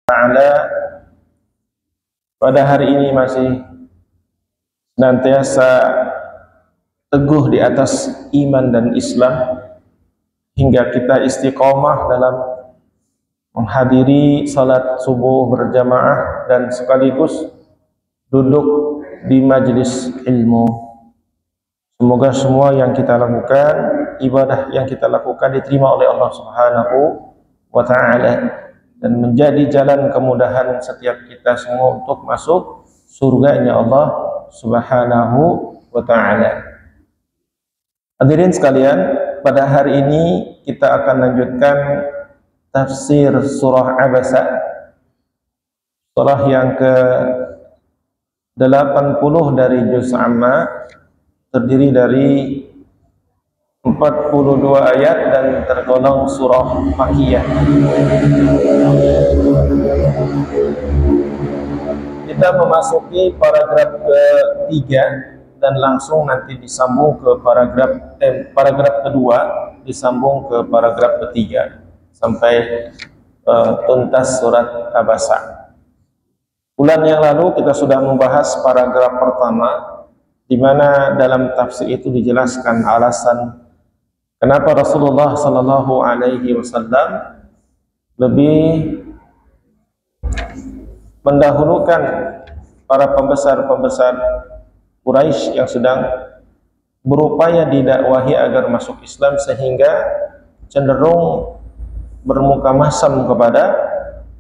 Ta'ala pada hari ini masih senantiasa teguh di atas iman dan Islam hingga kita istiqomah dalam menghadiri salat subuh berjamaah dan sekaligus duduk di majelis ilmu. Semoga semua yang kita lakukan, ibadah yang kita lakukan diterima oleh Allah Subhanahu wa Ta'ala dan menjadi jalan kemudahan setiap kita semua untuk masuk surganya Allah Subhanahu wa Ta'ala. Hadirin sekalian, pada hari ini kita akan lanjutkan tafsir surah Abasa, surah yang ke-80 dari juz Amma, terdiri dari 42 ayat dan tergolong surah Makkiyah. Kita memasuki paragraf ketiga dan langsung nanti disambung ke paragraf kedua, disambung ke paragraf ketiga sampai tuntas surat Abasa. Bulan yang lalu kita sudah membahas paragraf pertama, di mana dalam tafsir itu dijelaskan alasan kenapa Rasulullah Sallallahu Alaihi Wasallam lebih mendahulukan para pembesar-pembesar Quraisy yang sedang berupaya didakwahi agar masuk Islam sehingga cenderung bermuka masam kepada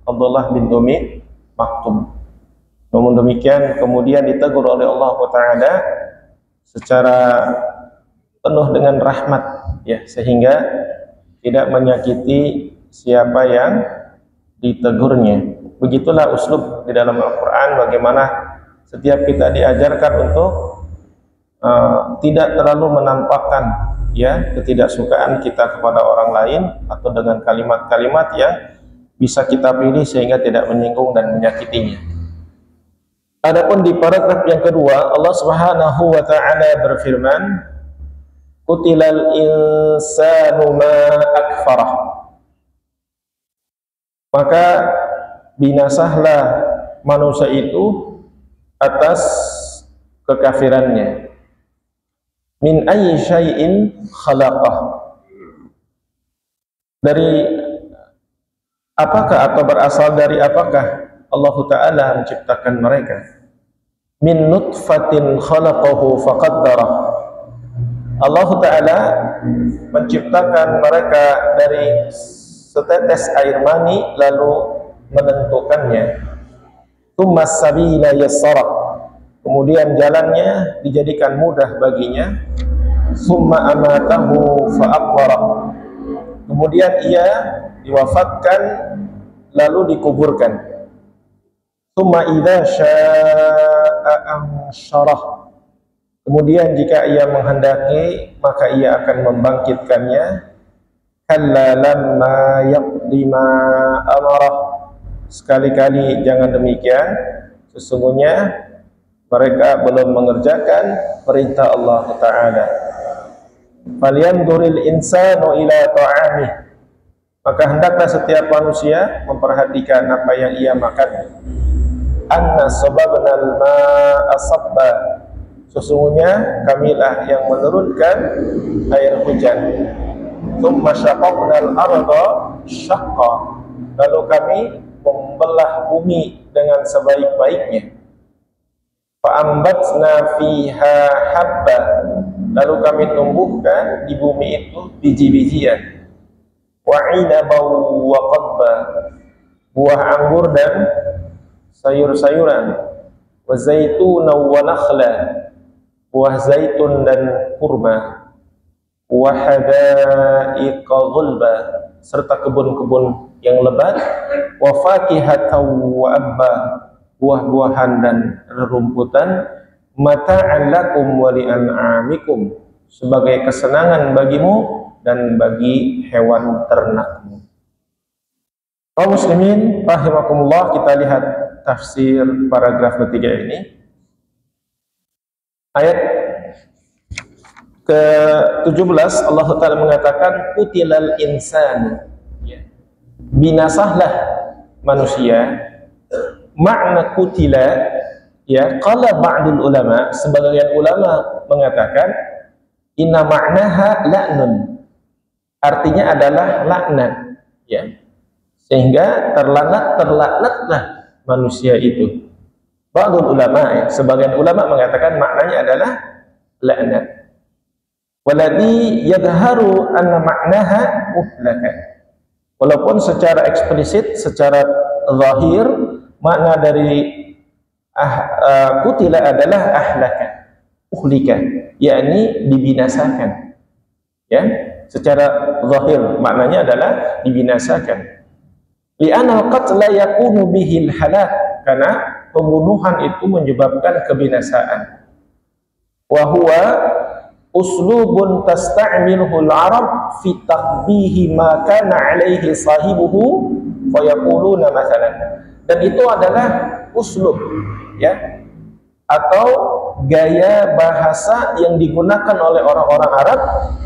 Abdullah bin Umi Maktum. Namun demikian kemudian ditegur oleh Allah Ta'ala secara penuh dengan rahmat, ya, sehingga tidak menyakiti siapa yang ditegurnya. Begitulah uslub di dalam Al-Quran, bagaimana setiap kita diajarkan untuk tidak terlalu menampakkan, ya, ketidaksukaan kita kepada orang lain atau dengan kalimat-kalimat yang bisa kita pilih sehingga tidak menyinggung dan menyakitinya. Adapun di paragraf yang kedua, Allah Subhanahu wa Ta'ala berfirman, Qutilal insanu ma akfarah. Maka binasahlah manusia itu atas kekafirannya. Min ayyi syai'in khalaqah. Dari apakah atau berasal dari apakah Allah Ta'ala menciptakan mereka? Min nutfatin khalaqahu faqaddarah. Allah Ta'ala menciptakan mereka dari setetes air mani lalu menentukannya. Tsummas sabila yassarah. Kemudian jalannya dijadikan mudah baginya. Tsumma amatahu fa'aqbarah. Kemudian ia diwafatkan lalu dikuburkan. Tsumma idza syaa'a ansyarah. Kemudian jika ia menghendaki maka ia akan membangkitkannya. Kalla lamma yaqdi ma amarah. Sekali-kali jangan demikian, sesungguhnya mereka belum mengerjakan perintah Allah Ta'ala. Falyanzuril insanu ila ta'amih. Maka hendaklah setiap manusia memperhatikan apa yang ia makan. Anna sababnal ma'a sabba. Sesungguhnya kamilah yang menurunkan air hujan. Tsumma syaqaqnal arda syaqqa. Lalu kami membelah bumi dengan sebaik-baiknya. Fa'ambatna fiha habba. Lalu kami tumbuhkan di bumi itu biji-bijian. Wa'inabaw wa qadba. Buah anggur dan sayur-sayuran. Wa zaituna wa nakhla. Buah zaitun dan kurma. Wa hadaiqa ghulba. Serta kebun-kebun yang lebat. Wa fakihatan wa abba. Buah-buahan dan rerumputan. Mata'an lakum wa li'an'amikum. Sebagai kesenangan bagimu dan bagi hewan ternakmu. Kaum muslimin rahimakumullah, kita lihat tafsir paragraf ketiga ini. Ayat ke-17 Allah Ta'ala mengatakan Qutilal insan. Binasahlah manusia. Makna kutila, ya, qala ba'dul ulama, sebagian ulama mengatakan inna ma'naha la'nun, artinya adalah laknat, ya, sehingga terlaknatlah manusia itu. Ba'dul ulama, ya, sebagian ulama mengatakan maknanya adalah laknat. Waladhi yadharu anna ma'naha muhlaka, walaupun secara eksplisit, secara zahir, makna dari kutila adalah ahlaka, uhlika, yakni dibinasakan, ya, secara zahir maknanya adalah dibinasakan. Li'anal qatla yakunu bihil halak, karena pembunuhan itu menyebabkan kebinasaan. Wa huwa uslubun tasta'miluhu al-arab fi taqbihi ma kana alaihi sahibuhu fa yaquluna mathalan. Dan itu adalah uslub, ya, atau gaya bahasa yang digunakan oleh orang-orang Arab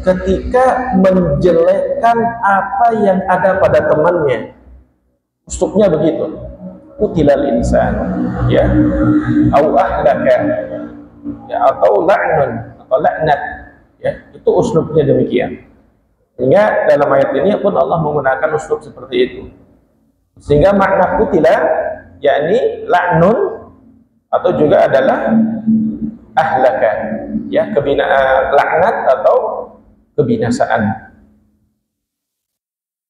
ketika menjelekkan apa yang ada pada temannya. Uslubnya begitu. Qutilal insan, ya, au ahlaka, ya, atau la'nun, atau laknat, ya, itu uslubnya demikian. Sehingga dalam ayat ini pun Allah menggunakan uslub seperti itu. Sehingga makna kutila yakni la'nun, atau juga adalah ahlaka, ya, laknat atau kebinasaan.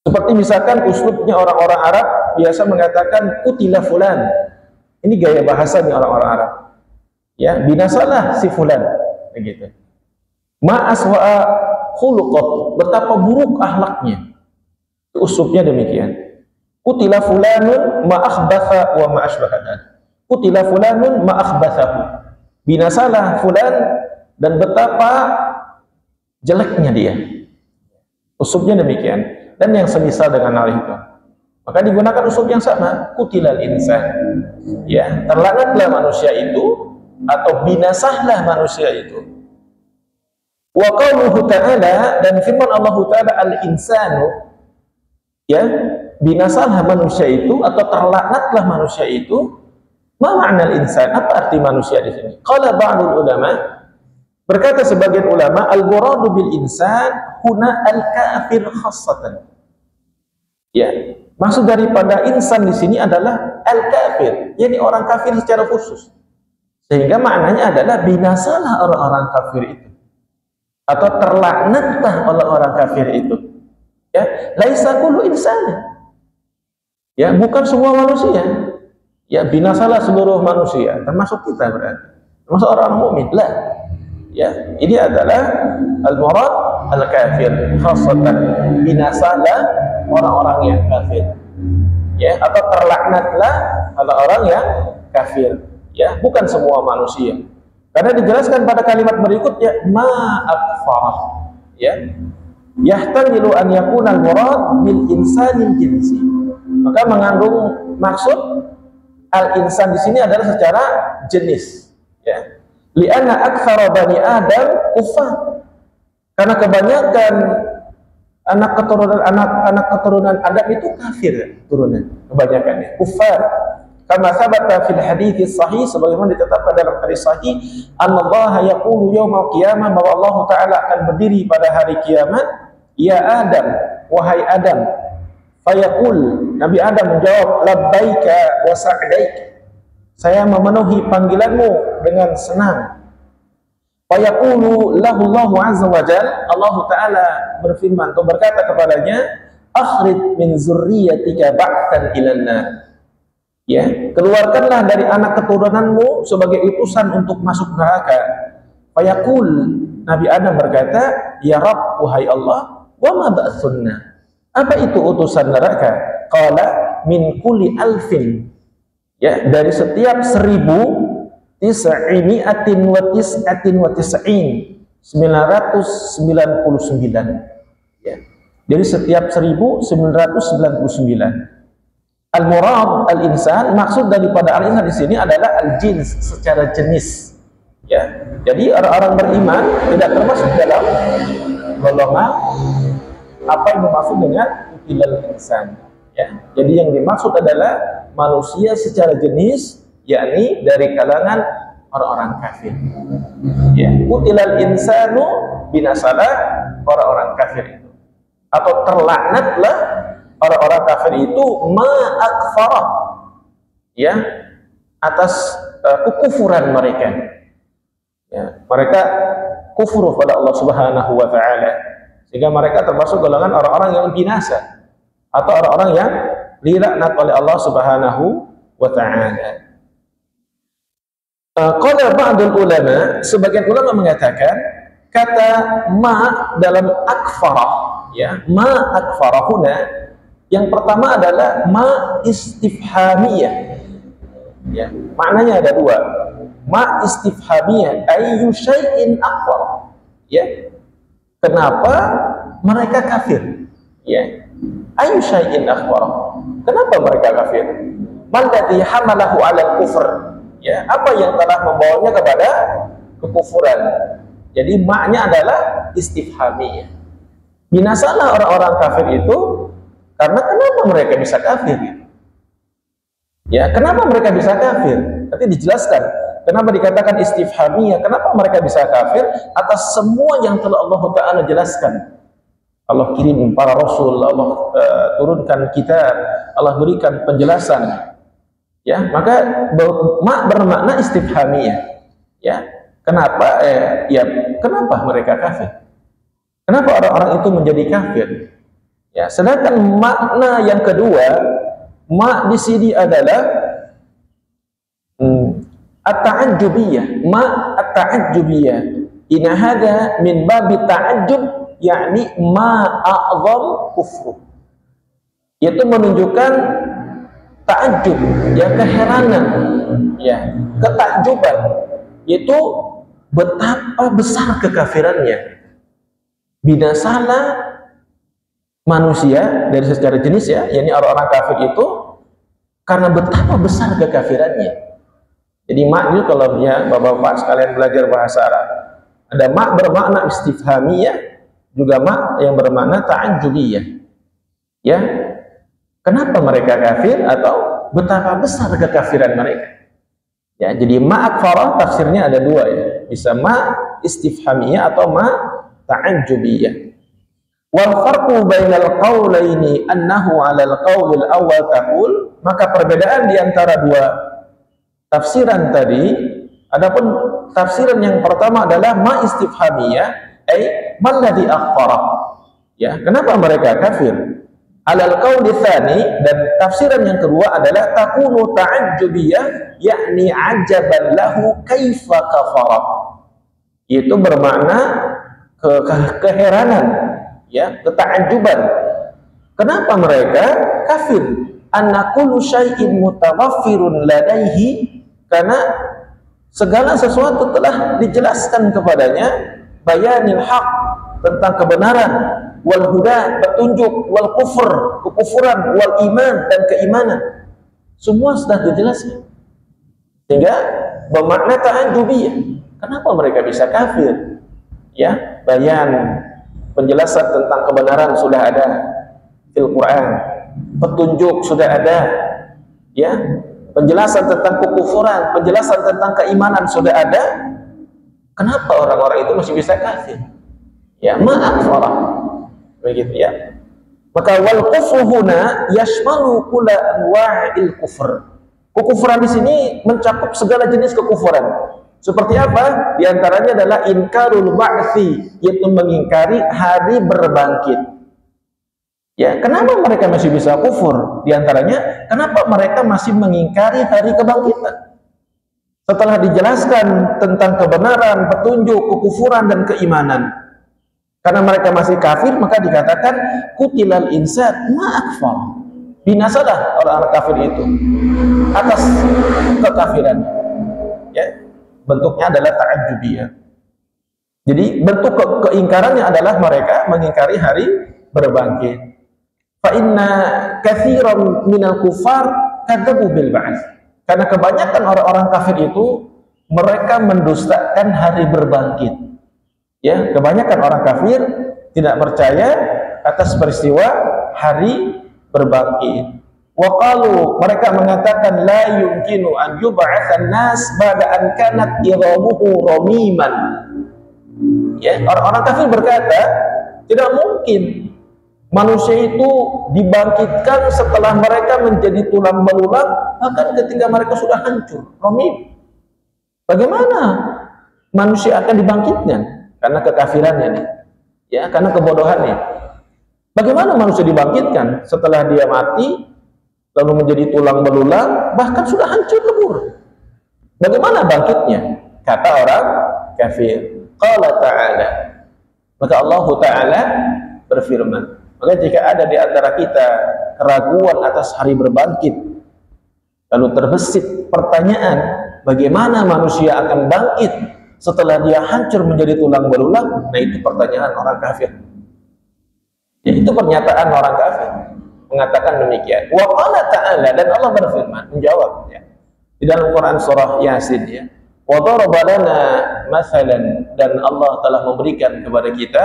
Seperti misalkan uslubnya orang-orang Arab biasa mengatakan kutila fulan. Ini gaya bahasanya orang-orang Arab, ya, binasalah si fulan, begitu. Ma aswa'a khuluqah, betapa buruk akhlaknya. Uslubnya demikian. Qutila fulanun ma akhbatha wa ma ashbaha. Qutila fulanun ma akhbathahu. Binasalah fulan dan betapa jeleknya dia. Uslubnya demikian, dan yang semisal dengan hal itu. Maka digunakan uslub yang sama, qutilal insan. Ya, terlaknatlah manusia itu, atau binasahlah manusia itu. Wa qauluhu ta'ala, dan firman Allah Ta'ala, al-insanu, ya, binasalah manusia itu atau terlaknatlah manusia itu. Ma ma'nal insan? Apa arti manusia di sini? Qala ba'dul ulama, berkata sebagian ulama, al-muradu bil insan huna al-kafir khassatan. Ya, maksud daripada insan di sini adalah al-kafir, yakni orang kafir secara khusus. Sehingga maknanya adalah binasalah orang-orang kafir itu, atau terlaknatlah oleh orang kafir itu. Ya, laisa kullu insani. Ya, bukan semua manusia. Ya, binasalah seluruh manusia, termasuk kita berarti. Termasuk orang mukmin. Lah. Ya, ini adalah al-murad al-kafir khassatan. Binasalah orang-orang yang kafir. Ya, atau terlaknatlah orang-orang yang kafir. Ya, bukan semua manusia. Karena dijelaskan pada kalimat berikutnya, ma akfarah. Ya. Yahtamilu an yakuna al-murad bil insanil jinsi. Maka mengandung maksud al-insan di sini adalah secara jenis, ya. Li'anna aktsara bani Adam kufar. Karena kebanyakan anak keturunan Adam itu kafir, turunan kebanyakannya kufar. Kama sabata fil hadits sahih, sebagaimana ditetapkan dalam hadis sahih, Allah yaqulu yaumal qiyamah, bahwa Allah Ta'ala akan berdiri pada hari kiamat, ya Adam, wahai Adam. Fayaqul, Nabi Adam menjawab, labbaika wa sa'daik, saya memenuhi panggilanmu dengan senang. Fayaqulu lahu Allahu azza wa jalla, Allah Ta'ala berfirman atau berkata kepadanya, akhrij min zurriyatika ba'than ilan nar. Ya, keluarkanlah dari anak keturunanmu sebagai utusan untuk masuk neraka. Fayaqul, Nabi Adam berkata, ya Rabb, wahai Allah, wa ma ba'thunna, apa itu utusan neraka? Qala min kulli alfin, ya, dari setiap 1999, ya, dari setiap 1999. Al-murad al-insan, maksud daripada al-insan di sini adalah al-jins, secara jenis. Ya, jadi orang-orang beriman tidak termasuk dalam golongan apa yang dimaksud dengan qutilal insan. Ya, jadi yang dimaksud adalah manusia secara jenis, yakni dari kalangan orang-orang kafir. Ya, qutilal insanu binasalah orang-orang kafir itu, atau terlaknatlah orang-orang kafir itu ma'akfarah, ya, atas kekufuran mereka. Ya, mereka kufur kepada Allah Subhanahu wa taala, sehingga mereka termasuk golongan orang-orang yang binasa atau orang-orang yang dilaknat oleh Allah Subhanahu wa taala. Qala ba'dul ulama, sebagian ulama mengatakan kata ma dalam akfarah, ya, ma akfarah huna, yang pertama adalah ma istifhamiyah. Ya, maknanya ada dua. Ma istifhamiyah, ayyu syai'in akfar. Ya. Kenapa mereka kafir? Ya. Ayyu syai'in akfar. Kenapa mereka kafir? Man ladzi hamalahu 'alal kufr. Ya, apa yang telah membawanya kepada kekufuran? Jadi maknya adalah istifhamiyah. Binasalah orang-orang kafir itu karena kenapa mereka bisa kafir? Ya, kenapa mereka bisa kafir? Nanti dijelaskan. Kenapa dikatakan istifhamiyah? Kenapa mereka bisa kafir atas semua yang telah Allah Ta'ala jelaskan? Allah kirim para rasul, Allah turunkan kitab, Allah berikan penjelasan. Ya, maka ma bermakna istifhamiyah. Ya, kenapa? Ya, kenapa mereka kafir? Kenapa orang-orang itu menjadi kafir? Ya, sedangkan makna yang kedua, ma di sini adalah at-ta'ajjubiyah, ma at-ta'ajjubiyah. In hadha min babi ta'ajjub, yakni ma a'zam kufru. Yaitu menunjukkan ta'ajjub, ya, keheranan, ya, ketakjuban, yaitu betapa besar kekafirannya. Binasalah manusia dari secara jenis, ya, yakni orang-orang kafir itu karena betapa besar kekafirannya. Jadi mak itu kalau ya bapak-bapak sekalian belajar bahasa Arab, ada mak bermakna istifhamiyah, juga mak yang bermakna ta'ajjubiyah. Ya, kenapa mereka kafir atau betapa besar kekafiran mereka? Ya, jadi ma akfarah tafsirnya ada dua, ya, bisa ma istifhamiyah atau ma ta'ajjubiyah. Wal farqu bainal qaulaini annahu 'alal qaulil awwal taqul, maka perbedaan di antara dua tafsiran tadi, adapun tafsiran yang pertama adalah ma istifhamiyah, ai man ladzi akhfara. Ya, kenapa mereka kafir? Alal qauli tsani, dan tafsiran yang kedua adalah takunu ta'ajjubiyah, yakni ajaban lahu kaifa kafara. Itu bermakna keheranan, ya, ketakjuban. Kenapa mereka kafir? Anna kullu syai'in mutawaffirun ladaihi, karena segala sesuatu telah dijelaskan kepadanya, bayanil haq, tentang kebenaran, wal huda, petunjuk, wal kufur, kekufuran, wal iman, dan keimanan, semua sudah dijelaskan. Sehingga bermakna ta'ajjubiyah. Kenapa mereka bisa kafir? Ya, bayan, penjelasan tentang kebenaran sudah ada fil Quran, petunjuk sudah ada, ya, penjelasan tentang kekufuran, penjelasan tentang keimanan sudah ada. Kenapa orang-orang itu masih bisa kafir? Ya, ma'akfarah, begitu, ya. Maka wal kufru huna yashmalu kulla anwa'il kufr. Kekufuran di sini mencakup segala jenis kekufuran. Seperti apa? Di antaranya adalah inkarul ba'tsi, yaitu mengingkari hari berbangkit. Ya, kenapa mereka masih bisa kufur? Di antaranya, kenapa mereka masih mengingkari hari kebangkitan? Setelah dijelaskan tentang kebenaran, petunjuk, kekufuran, dan keimanan. Karena mereka masih kafir, maka dikatakan kutilal insan ma'akfar. Binasalah orang-orang kafir itu atas kekafiran. Ya, bentuknya adalah ta'ajjubiyah. Jadi bentuk keingkarannya adalah mereka mengingkari hari berbangkit. Fa inna katsiran minal kufar kadzabu bil ba'ts. Karena kebanyakan orang-orang kafir itu mereka mendustakan hari berbangkit. Ya, kebanyakan orang kafir tidak percaya atas peristiwa hari berbangkit. Wa qalu, mereka mengatakan la yumkinu an yub'atsan nas ba'da an kanat iramuhu ramiman. Ya, orang-orang kafir berkata, tidak mungkin manusia itu dibangkitkan setelah mereka menjadi tulang belulang, bahkan ketika mereka sudah hancur, ramim. Bagaimana manusia akan dibangkitkan? Karena kekafirannya nih, ya, karena kebodohannya. Bagaimana manusia dibangkitkan setelah dia mati, lalu menjadi tulang belulang, bahkan sudah hancur lebur? Bagaimana bangkitnya? Kata orang kafir. Qala ta'ala, maka Allah Ta'ala berfirman, maka jika ada di antara kita keraguan atas hari berbangkit, lalu terbesit pertanyaan, bagaimana manusia akan bangkit setelah dia hancur menjadi tulang belulang? Nah, itu pertanyaan orang kafir. Ya, itu pernyataan orang kafir mengatakan demikian. Wa qala ta'ala, dan Allah berfirman menjawab, ya, di dalam Quran surah Yasin, ya, wa daraba lana mathalan, dan Allah telah memberikan kepada kita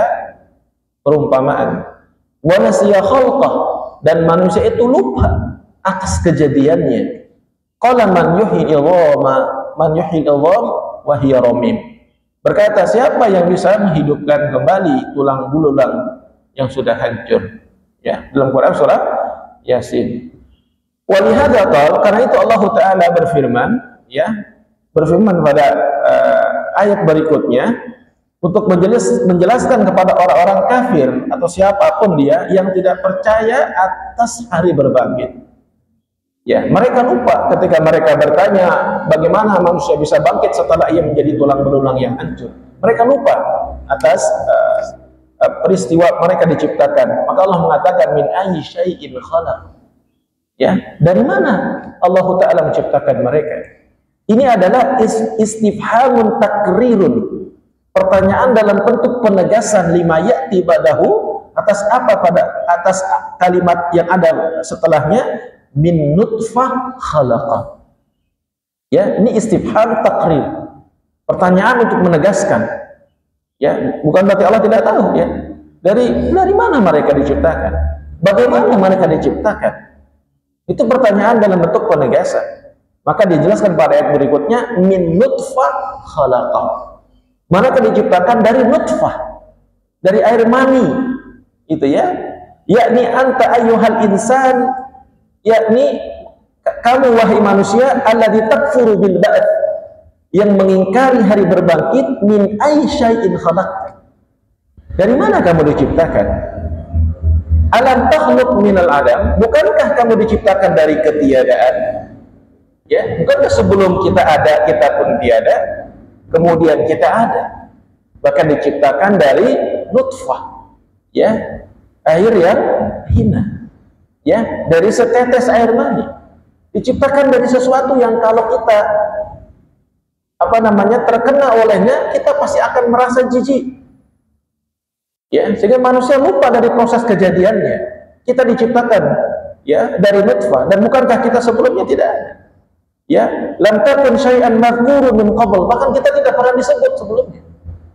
perumpamaan. Wa nasiya khalqah, dan manusia itu lupa atas kejadiannya. Qala man yuhyi idham wa hiya ramim. Berkata, siapa yang bisa menghidupkan kembali tulang belulang yang sudah hancur? Ya, dalam Quran surah Yasin. Wa lihadza qala, karena itu Allah Ta'ala berfirman, ya, berfirman pada ayat berikutnya untuk menjelaskan kepada orang-orang kafir atau siapapun dia yang tidak percaya atas hari berbangkit. Ya, mereka lupa ketika mereka bertanya bagaimana manusia bisa bangkit setelah ia menjadi tulang belulang yang hancur. Mereka lupa atas peristiwa mereka diciptakan. Maka Allah mengatakan min ayyi syai'in khalaq. Ya, dari mana Allah Ta'ala menciptakan mereka? Ini adalah istifhamun takrirun, pertanyaan dalam bentuk penegasan, lima ya'ti ba'dahu, atas apa, pada atas kalimat yang ada setelahnya, min nutfah khalaqa. Ya, ini istifham takrir, pertanyaan untuk menegaskan. Ya, bukan berarti Allah tidak tahu, ya. Dari mana mereka diciptakan? Bagaimana mereka diciptakan? Itu pertanyaan dalam bentuk penegasan. Maka dijelaskan pada ayat berikutnya, min nutfah khalaqah. Mereka diciptakan dari nutfah, dari air mani, itu ya. Yakni anta ayyuhal insan, yakni kamu wahai manusia, alladzi takfuru bil ba'ts, yang mengingkari hari berbangkit, min ayyi syai'in khalaq. Dari mana kamu diciptakan? Alam takhluq minal adam, bukankah kamu diciptakan dari ketiadaan? Ya, bukankah sebelum kita ada, kita pun tiada, kemudian kita ada. Bahkan diciptakan dari nutfah, ya, air yang hina, ya, dari setetes air mani. Diciptakan dari sesuatu yang kalau kita terkena olehnya, kita pasti akan merasa jijik. Ya, sehingga manusia lupa dari proses kejadiannya. Kita diciptakan, ya, dari nutfah, dan bukankah kita sebelumnya tidak ada? Ya, lam takun syai'an madhkurun min qabl, bahkan kita tidak pernah disebut sebelumnya.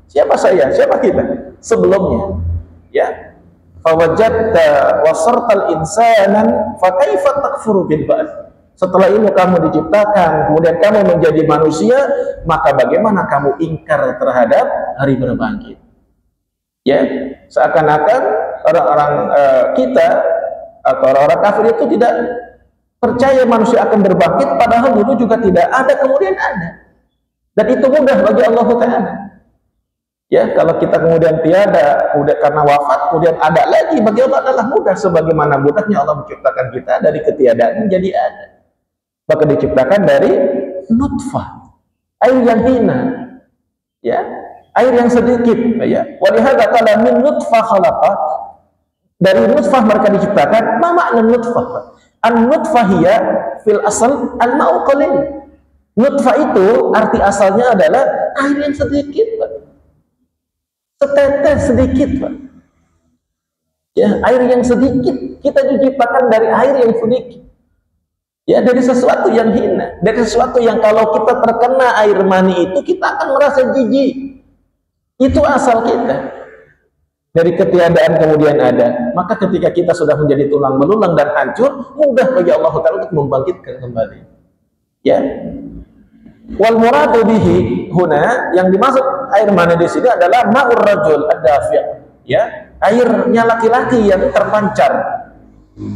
Siapa saya? Siapa kita sebelumnya? Ya, fawajadta wasartal insanan fa kaifa takfuru bil ba'ts. Setelah itu kamu diciptakan, kemudian kamu menjadi manusia, maka bagaimana kamu ingkar terhadap hari berbangkit? Ya, seakan-akan orang-orang kita atau orang-orang kafir itu tidak percaya manusia akan berbangkit, padahal dulu juga tidak ada, kemudian ada. Dan itu mudah bagi Allah Ta'ala. Ya, kalau kita kemudian tiada, kemudian karena wafat, kemudian ada lagi, bagi Allah adalah mudah, sebagaimana mudahnya Allah menciptakan kita dari ketiadaan menjadi ada. Maka diciptakan dari nutfah, air yang hina, ya, air yang sedikit, ya. Walihada qala min nutfah khalaqa, dari nutfah mereka diciptakan. Ma makna nutfah? An-nutfah hiya fil asal al-ma'u qalil. Nutfah itu arti asalnya adalah air yang sedikit, Pak. Setetes sedikit, Pak. Ya, air yang sedikit. Kita diciptakan dari air yang sedikit. Ya, dari sesuatu yang hina, dari sesuatu yang kalau kita terkena air mani itu kita akan merasa jijik. Itu asal kita. dari ketiadaan kemudian ada, maka ketika kita sudah menjadi tulang belulang dan hancur, mudah bagi Allah Ta'ala untuk membangkitkan kembali. Ya. Wal muradu bihi huna, yang dimaksud air mani di sini adalah ma'ur rajul ad-dafi', ya, airnya laki-laki yang terpancar,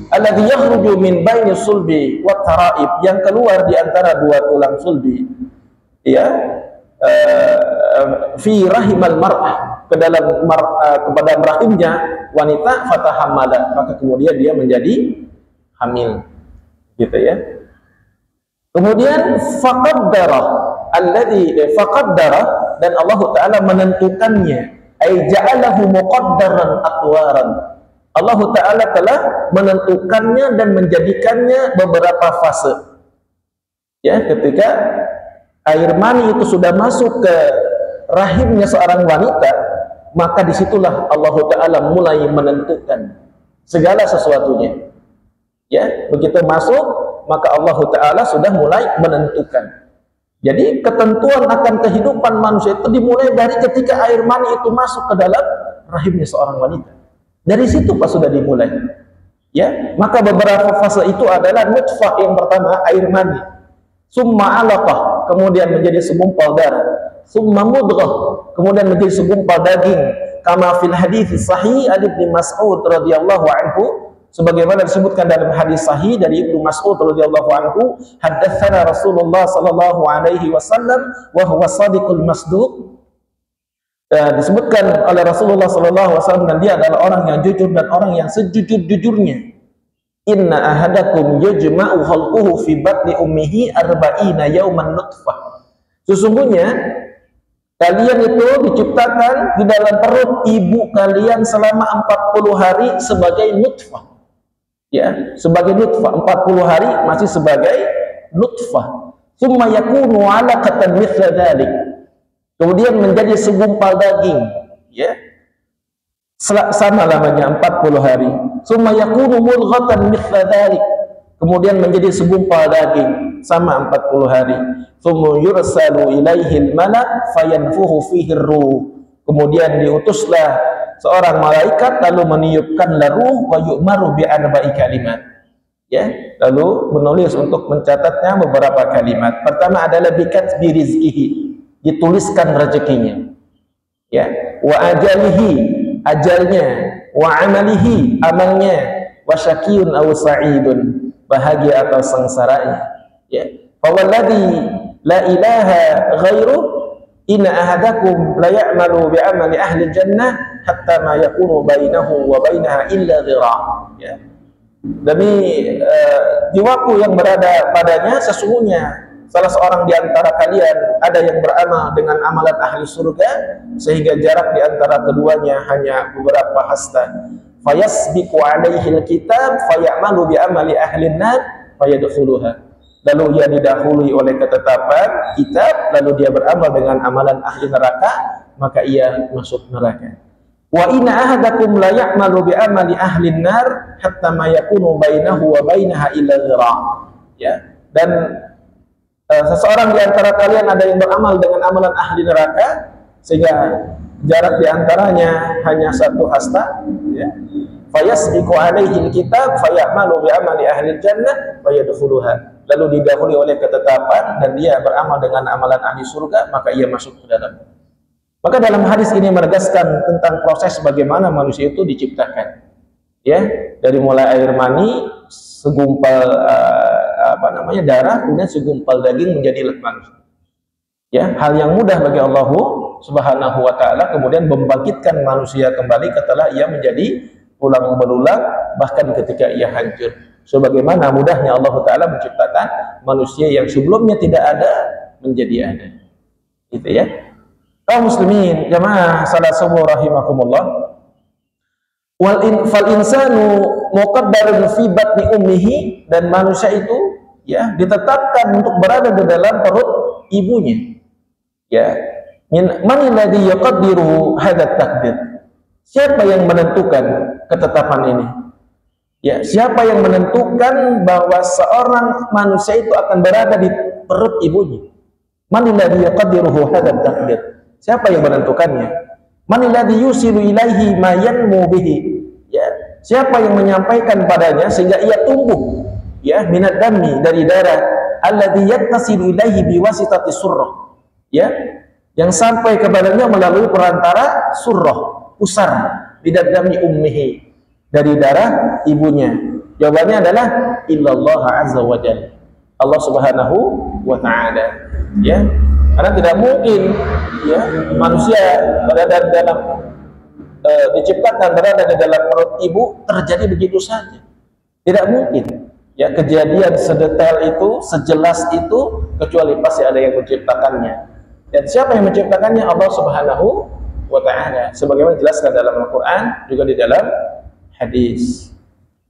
alladhi yakhruju min baini sulbi wa tara'ib, yang keluar di antara dua tulang sulbi, ya, fi rahimal mar'ah, ke dalam kepada rahimnya wanita, fatahammala, maka kemudian dia menjadi hamil, gitu ya. Kemudian faqaddara alladhi faqaddara, dan Allah Ta'ala menentukannya, ay ja'alahu muqaddaran atwaran, Allah Ta'ala telah menentukannya dan menjadikannya beberapa fase. Ya, ketika air mani itu sudah masuk ke rahimnya seorang wanita, maka disitulah Allah Ta'ala mulai menentukan segala sesuatunya. Ya, begitu masuk, maka Allah Ta'ala sudah mulai menentukan. Jadi ketentuan akan kehidupan manusia itu dimulai dari ketika air mani itu masuk ke dalam rahimnya seorang wanita. Dari situ Pak sudah dimulai. Ya, maka beberapa fase itu adalah nutfah, yang pertama air mani, summa alaqah, kemudian menjadi segumpal darah, summa mudghah, kemudian menjadi segumpal daging, kama fil hadits sahih Ali bin Mas'ud radhiyallahu anhu, sebagaimana disebutkan dalam hadis sahih dari Ibnu Mas'ud radhiyallahu anhu, haddatsana Rasulullah sallallahu alaihi wasallam wa huwa shadiqul masduq, disebutkan oleh Rasulullah sallallahu alaihi wasallam, dan dia adalah orang yang jujur dan orang yang sejujur-jujurnya. Inna ahadakum yajma'u khalquhu fi batni ummihi arba'ina yawman nutfah. Sesungguhnya kalian itu diciptakan di dalam perut ibu kalian selama 40 hari sebagai nutfah. Ya, sebagai nutfah, 40 hari masih sebagai nutfah. Tsumma yakunu 'alaqatan mithla dzalik. Kemudian menjadi segumpal daging, ya. Sama lamanya 40 hari. Tsumma yakunu mudghatan mithla dzalik. Kemudian menjadi segumpal daging sama 40 hari. Tsumma yursalu ilaihi al-malak fayanfuhu fihi ar-ruh. Kemudian diutuslah seorang malaikat lalu meniupkanlah ruh, wa yu'maru bi arba'i kalimat. Ya, lalu menulis untuk mencatatnya beberapa kalimat. Pertama adalah bikatbi rizqihi, dituliskan rezekinya. Ya, wa ajalihi, ajalnya, wa amalihi, amalnya, wa syakiyun aw sa'idun, bahagia atau sengsaranya. Ya, fa walladhi la ilaha ghairu inna ahadakum la ya'malu bi amali ahli jannah hatta ma yakunu bainahu wa bainaha illa dhira'. Ya, demi jiwaku yang berada padanya, sesungguhnya salah seorang di antara kalian ada yang beramal dengan amalan ahli surga, sehingga jarak di antara keduanya hanya beberapa hasta. Fayasbiqu alaihi alkitab fayamalu bi amali ahli nar fayadkhuluha. Lalu ia didahului oleh ketetapan kitab, lalu dia beramal dengan amalan ahli neraka, maka ia masuk neraka. Wa inna ahadakum la ya'malu bi amali ahli nar hatta ma yakunu bainahu wa bainaha illa dhira'. Ya, dan seseorang di antara kalian ada yang beramal dengan amalan ahli neraka, sehingga jarak di antaranya hanya satu hasta. Ya, fayasbiqu alaihi alkitab fayamalu bi amali ahli jannah fayadkhuluha. Lalu didahului oleh ketetapan dan dia beramal dengan amalan ahli surga, maka ia masuk ke dalam. Maka dalam hadis ini menegaskan tentang proses bagaimana manusia itu diciptakan. Ya, dari mulai air mani, segumpal darah, kemudian segumpal daging menjadi manusia. Ya, hal yang mudah bagi Allah Subhanahu wa taala, kemudian membangkitkan manusia kembali setelah ia menjadi tulang belulang, bahkan ketika ia hancur. Sebagaimana mudahnya Allah Ta'ala menciptakan manusia yang sebelumnya tidak ada menjadi ada. Gitu ya. Kaum muslimin, jamaah salat subuh rahimakumullah. Fal insanu muqaddarun fi batni ummihi, dan manusia itu ya ditetapkan untuk berada di dalam perut ibunya. Ya. Man alladhi yaqaddiru hadzal taqdir? Siapa yang menentukan ketetapan ini? Ya, siapa yang menentukan bahwa seorang manusia itu akan berada di perut ibunya? Man alladhi yaqaddiruhu hadzal taqdir? Siapa yang menentukannya? Man alladhi yusilu ilaihi ma yanmu bihi. Ya, siapa yang menyampaikan padanya sehingga ia tumbuh, ya, minad dami, dari darah, alladhi yattasilu ilaihi biwasitati surrah. Ya, yang sampai kepadanya melalui perantara surrah, usar, minad dami ummihi, dari darah ibunya. Jawabannya adalah illallah azza wa jalla, Allah Subhanahu wa taala. Ya, karena tidak mungkin, ya, manusia berada dalam diciptakan berada di dalam perut ibu terjadi begitu saja. Tidak mungkin, ya, kejadian sedetail itu, sejelas itu, kecuali pasti ada yang menciptakannya. Dan siapa yang menciptakannya? Allah Subhanahu wa taala, sebagaimana dijelaskan dalam Al-Qur'an, juga di dalam hadis.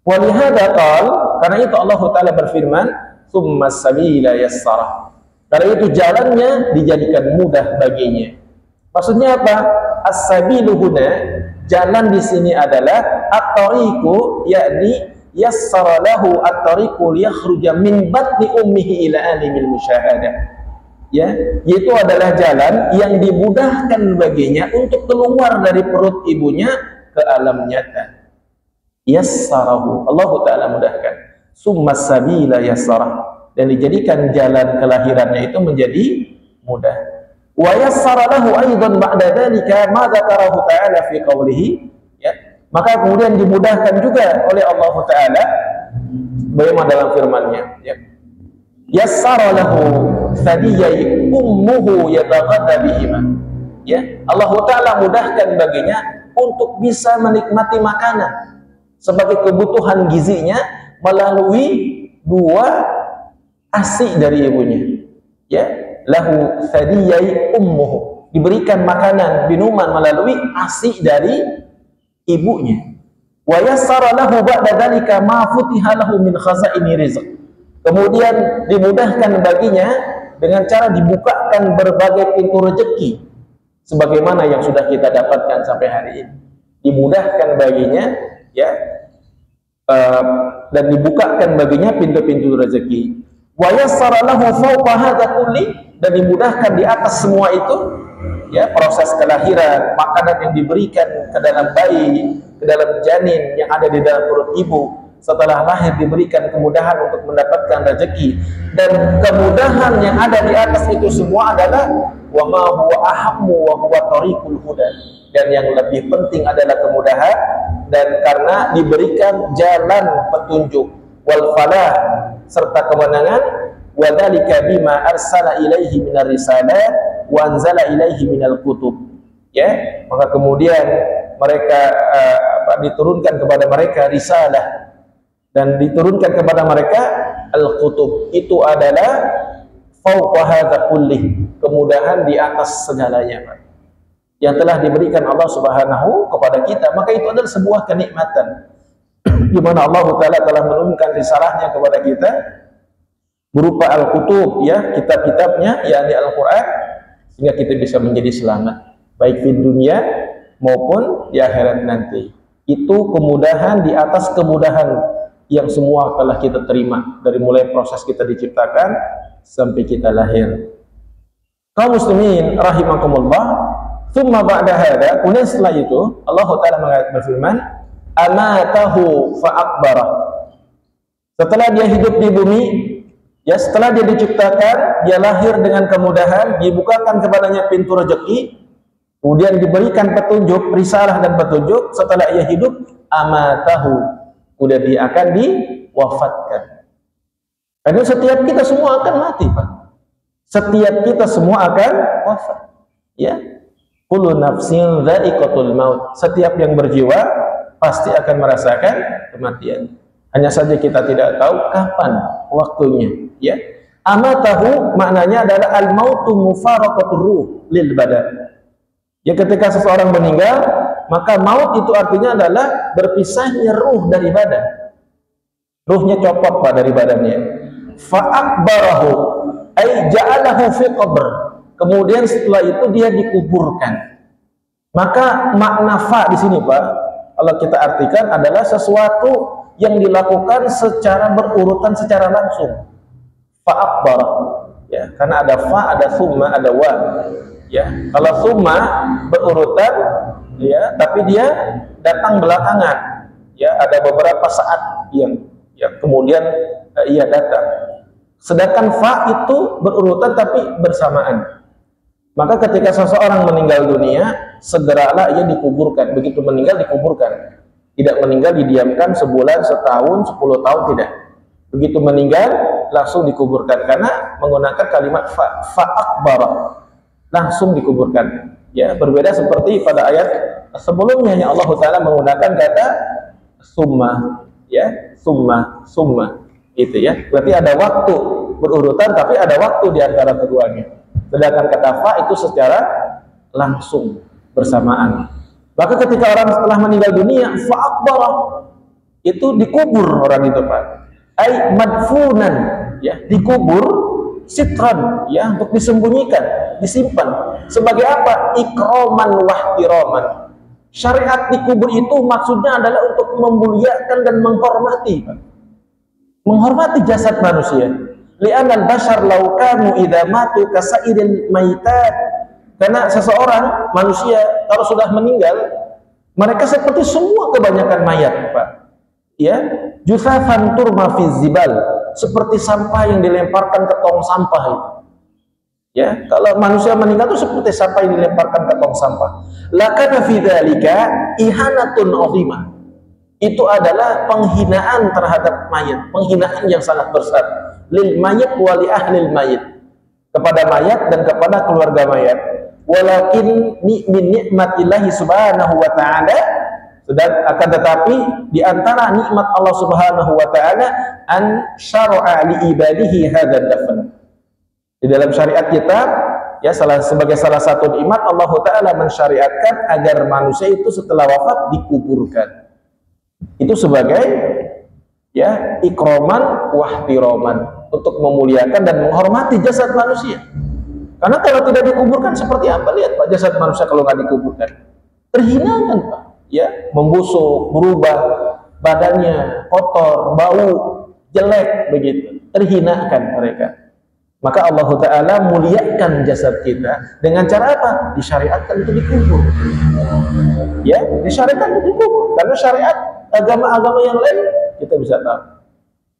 Wa lihadza qala, karena itu Allah taala berfirman, tsumma sabila yassara. Karena itu jalannya dijadikan mudah baginya. Maksudnya apa? As-sabilu huna, jalan di sini adalah at-tariqu, yakni yassara lahu at-tariqu liyakhruja min batni ummihi ila alimil musyahadah. Ya, yaitu adalah jalan yang dimudahkan baginya untuk keluar dari perut ibunya ke alam nyata. Yassarahu, Allah taala mudahkan. Summa sabila yassara, dan dijadikan jalan kelahirannya itu menjadi mudah. Wa yassara lahu aidan ba'da dzalika ma dzakarahu ta'ala fi qawlihi, ya. Maka kemudian dimudahkan juga oleh Allah taala bagaimana dalam firman-Nya, ya. Yassara lahu thadiyai ummuhu yataghadha bihima. Ya, Allah taala mudahkan baginya untuk bisa menikmati makanan sebagai kebutuhan gizinya melalui dua ASI dari ibunya. Ya, lahu thadiyai ummuhu, diberikan makanan, minuman melalui ASI dari ibunya. Wa yassara lahu ba'da dzalika ma futiha lahu min khazaini rizq. Kemudian dimudahkan baginya dengan cara dibukakan berbagai pintu rezeki sebagaimana yang sudah kita dapatkan sampai hari ini. Dimudahkan baginya, ya, dan dibukakan baginya pintu-pintu rezeki. Wa yassara lahu fawqa hadza kulli, dan dimudahkan di atas semua itu, ya, proses kelahiran, makanan yang diberikan ke dalam bayi, ke dalam janin yang ada di dalam perut ibu, setelah lahir diberikan kemudahan untuk mendapatkan rezeki. Dan kemudahan yang ada di atas itu semua adalah wa ma huwa ahammu wa huwa tariqul huda, dan yang lebih penting adalah kemudahan, dan karena diberikan jalan petunjuk, wal falah, serta kemenangan, wa dzalika bima arsala ilaihi minar risalah wa anzala ilaihi minal kutub. Ya, maka kemudian mereka diturunkan kepada mereka risalah, dan diturunkan kepada mereka al-kutub. Itu adalah fawqa hadza kullih, kemudahan di atas segalanya, Pak, yang telah diberikan Allah Subhanahu kepada kita. Maka itu adalah sebuah kenikmatan di mana Allah taala telah menurunkan risalahnya kepada kita berupa al-kutub, ya, kitab-kitabnya, yakni Al-Qur'an, sehingga kita bisa menjadi selamat baik di dunia maupun di akhirat nanti. Itu kemudahan di atas kemudahan yang semua telah kita terima dari mulai proses kita diciptakan sampai kita lahir. Kaum muslimin rahimakumullah, thumma ba'da hada, kemudian setelah itu Allah taala berfirman, amatahu fa akbara. Setelah dia hidup di bumi, ya, setelah dia diciptakan, dia lahir dengan kemudahan, dibukakan kepadanya pintu rezeki, kemudian diberikan petunjuk, risalah dan petunjuk. Setelah ia hidup, amatahu, udah dia akan diwafatkan. Karena setiap kita semua akan mati, Pak. Setiap kita semua akan wafat. Ya, kullu nafsin dha'iqatul maut. Setiap yang berjiwa pasti akan merasakan kematian. Hanya saja kita tidak tahu kapan waktunya. Ya, amatahu maknanya adalah al-mautu mufaraqatur ruh lil badan. Ya, ketika seseorang meninggal, maka maut itu artinya adalah berpisahnya ruh dari badan. Ruhnya copot, Pak, dari badannya. Fa'akbarahu, ay ja'alahu fi qabr. Kemudian setelah itu dia dikuburkan. Maka makna fa di sini, Pak, kalau kita artikan adalah sesuatu yang dilakukan secara berurutan, secara langsung. Fa'akbarahu, ya, karena ada fa, ada summa, ada wa. Ya, kalau summa berurutan, ya, tapi dia datang belakangan. Ya, ada beberapa saat yang kemudian ia datang. Sedangkan fa itu berurutan tapi bersamaan. Maka ketika seseorang meninggal dunia, segeralah ia dikuburkan. Begitu meninggal dikuburkan. Tidak meninggal didiamkan sebulan, setahun, 10 tahun, tidak. Begitu meninggal langsung dikuburkan karena menggunakan kalimat fa akbar. Langsung dikuburkan. Ya, berbeda seperti pada ayat sebelumnya yang Allah Taala menggunakan kata summa, ya, summa, gitu ya. Berarti ada waktu berurutan, tapi ada waktu di antara keduanya. Sedangkan kata fa itu secara langsung bersamaan. Maka ketika orang setelah meninggal dunia, fa akbar, itu dikubur orang itu, Pak. Ai madfunan, ya, dikubur, sitran, ya, untuk disembunyikan, disimpan. Sebagai apa? Ikroman wahtiraman. Syariat dikubur itu maksudnya adalah untuk memuliakan dan menghormati, Pak. Menghormati jasad manusia. Li'anal bashar law kanu idza matu kasairil maitat. Karena seseorang manusia kalau sudah meninggal, mereka seperti semua kebanyakan mayat, Pak. Ya, jusafan turma fi zibal, seperti sampah yang dilemparkan ke tong sampah itu. Ya, kalau manusia meninggal itu seperti sampah yang dilemparkan ke tong sampah. Lakana fi dzalika ihanatun 'azimah. Itu adalah penghinaan terhadap mayat, penghinaan yang sangat besar. Lil mayit wa li ahlil mayit, kepada mayat dan kepada keluarga mayat. Walakin min nikmatillahi subhanahu wa ta'ala, akan tetapi di antara nikmat Allah subhanahu wa ta'ala an syara'a li ibadihi hadzal dafn. Di dalam syariat kita, ya, sebagai salah satu nikmat Allah Ta'ala mensyariatkan agar manusia itu setelah wafat dikuburkan. Itu sebagai, ya, ikroman wahtiraman, untuk memuliakan dan menghormati jasad manusia. Karena kalau tidak dikuburkan seperti apa? Lihat, Pak, jasad manusia kalau nggak dikuburkan terhina kan, Pak, ya, membusuk, berubah badannya, kotor, bau, jelek, begitu, terhinakan mereka. Maka Allah Ta'ala muliakan jasad kita dengan cara apa? Disyariatkan itu dikubur. Ya, disyariatkan itu dikubur. Karena syariat agama-agama yang lain kita bisa tahu.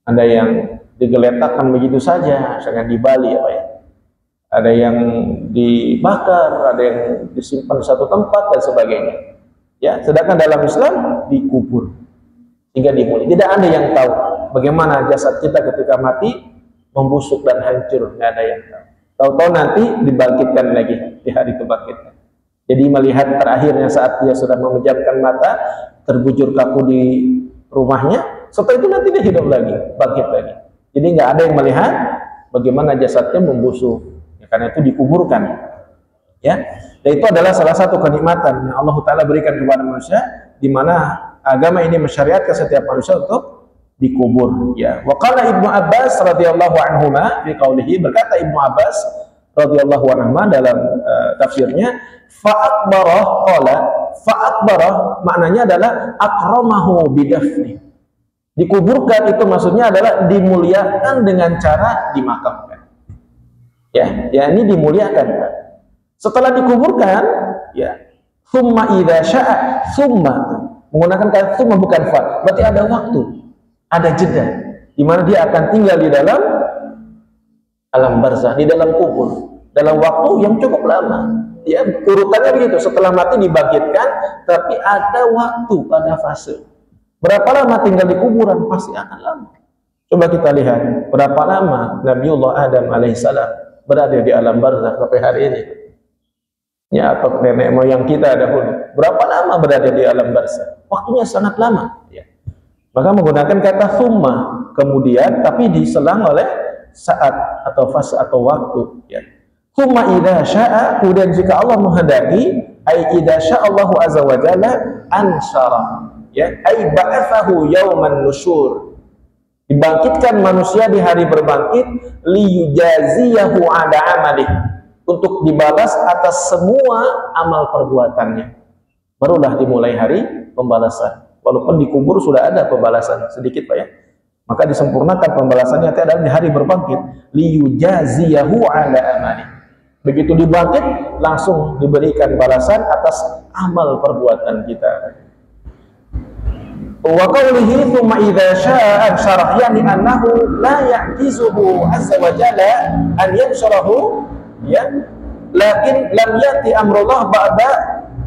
Ada yang digeletakkan begitu saja, misalkan di Bali, apa ya? Ada yang dibakar, ada yang disimpan di satu tempat dan sebagainya. Ya, sedangkan dalam Islam dikubur hingga dimulai. Tidak ada yang tahu bagaimana jasad kita ketika mati membusuk dan hancur, nggak ada yang tahu. Tahu-tahu nanti dibangkitkan lagi di hari kebangkitan. Jadi melihat terakhirnya saat dia sudah memejamkan mata, terbujur kaku di rumahnya, setelah itu nanti dia hidup lagi, bangkit lagi. Jadi nggak ada yang melihat bagaimana jasadnya membusuk. Karena itu dikuburkan, ya. Dan itu adalah salah satu kenikmatan yang Allah Ta'ala berikan kepada manusia, di mana agama ini mensyariatkan setiap manusia untuk dikubur, ya. Wa qala Ibnu Abbas radhiyallahu anhuma fi qaulihi, berkata Ibnu Abbas radhiyallahu anhuma dalam tafsirnya, fa akbarah, qala fa akbarah maknanya adalah akramahu bidafni. Dikuburkan itu maksudnya adalah dimuliakan dengan cara dimakamkan. Ya, ini dimuliakan. Setelah dikuburkan, ya, summa idza sya'a, summa menggunakan kata summa bukan fa, berarti ada waktu, ada jeda di mana dia akan tinggal di dalam alam barzah, di dalam kubur, dalam waktu yang cukup lama. Ya, urutannya begitu, setelah mati dibangkitkan, tapi ada waktu, ada fase. Berapa lama tinggal di kuburan? Pasti akan lama. Coba kita lihat berapa lama Nabiullah Adam alaihissalam berada di alam barzakh sampai hari ini. Ya, atau nenek moyang kita dahulu, berapa lama berada di alam barzakh? Waktunya sangat lama, ya. Maka menggunakan kata summa, kemudian, tapi diselang oleh saat atau fase atau waktu, ya. Summa idza sya'a, kemudian jika Allah menghendaki, ai idza sya'allahu azza wa jalla ansyara, ya, ai ba'athahu yauman nusyur. Dibangkitkan manusia di hari berbangkit, liyujaziyahu ada amalih, untuk dibalas atas semua amal perbuatannya. Barulah dimulai hari pembalasan. Walaupun dikubur sudah ada pembalasan sedikit, Pak, ya. Maka disempurnakan pembalasannya adalah di hari berbangkit, liyujaziyahu ala amalih. Begitu dibangkit, langsung diberikan balasan atas amal perbuatan kita. Wa qawlihi thumma idza syaa'a syarah, yani annahu la ya'jizuhu azza wa jalla an yansharahu, ya, lakin lam yati amrullah ba'da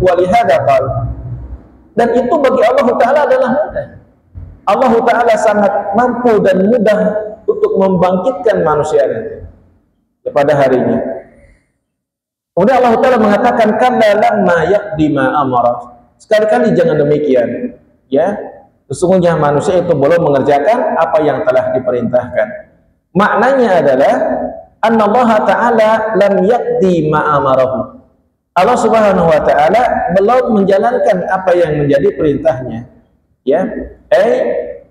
wa lihada qal. Dan itu bagi Allah Ta'ala adalah mudah. Allah Ta'ala sangat mampu dan mudah untuk membangkitkan manusia nanti pada harinya. Kemudian Allah Ta'ala mengatakan kalla lamma yaqdi ma amara. Sekali-kali jangan demikian, ya. Sesungguhnya manusia itu belum mengerjakan apa yang telah diperintahkan. Maknanya adalah annallaha ta'ala lam yaqdi ma amarahu. Allah Subhanahu wa ta'ala belum menjalankan apa yang menjadi perintahnya. Ya,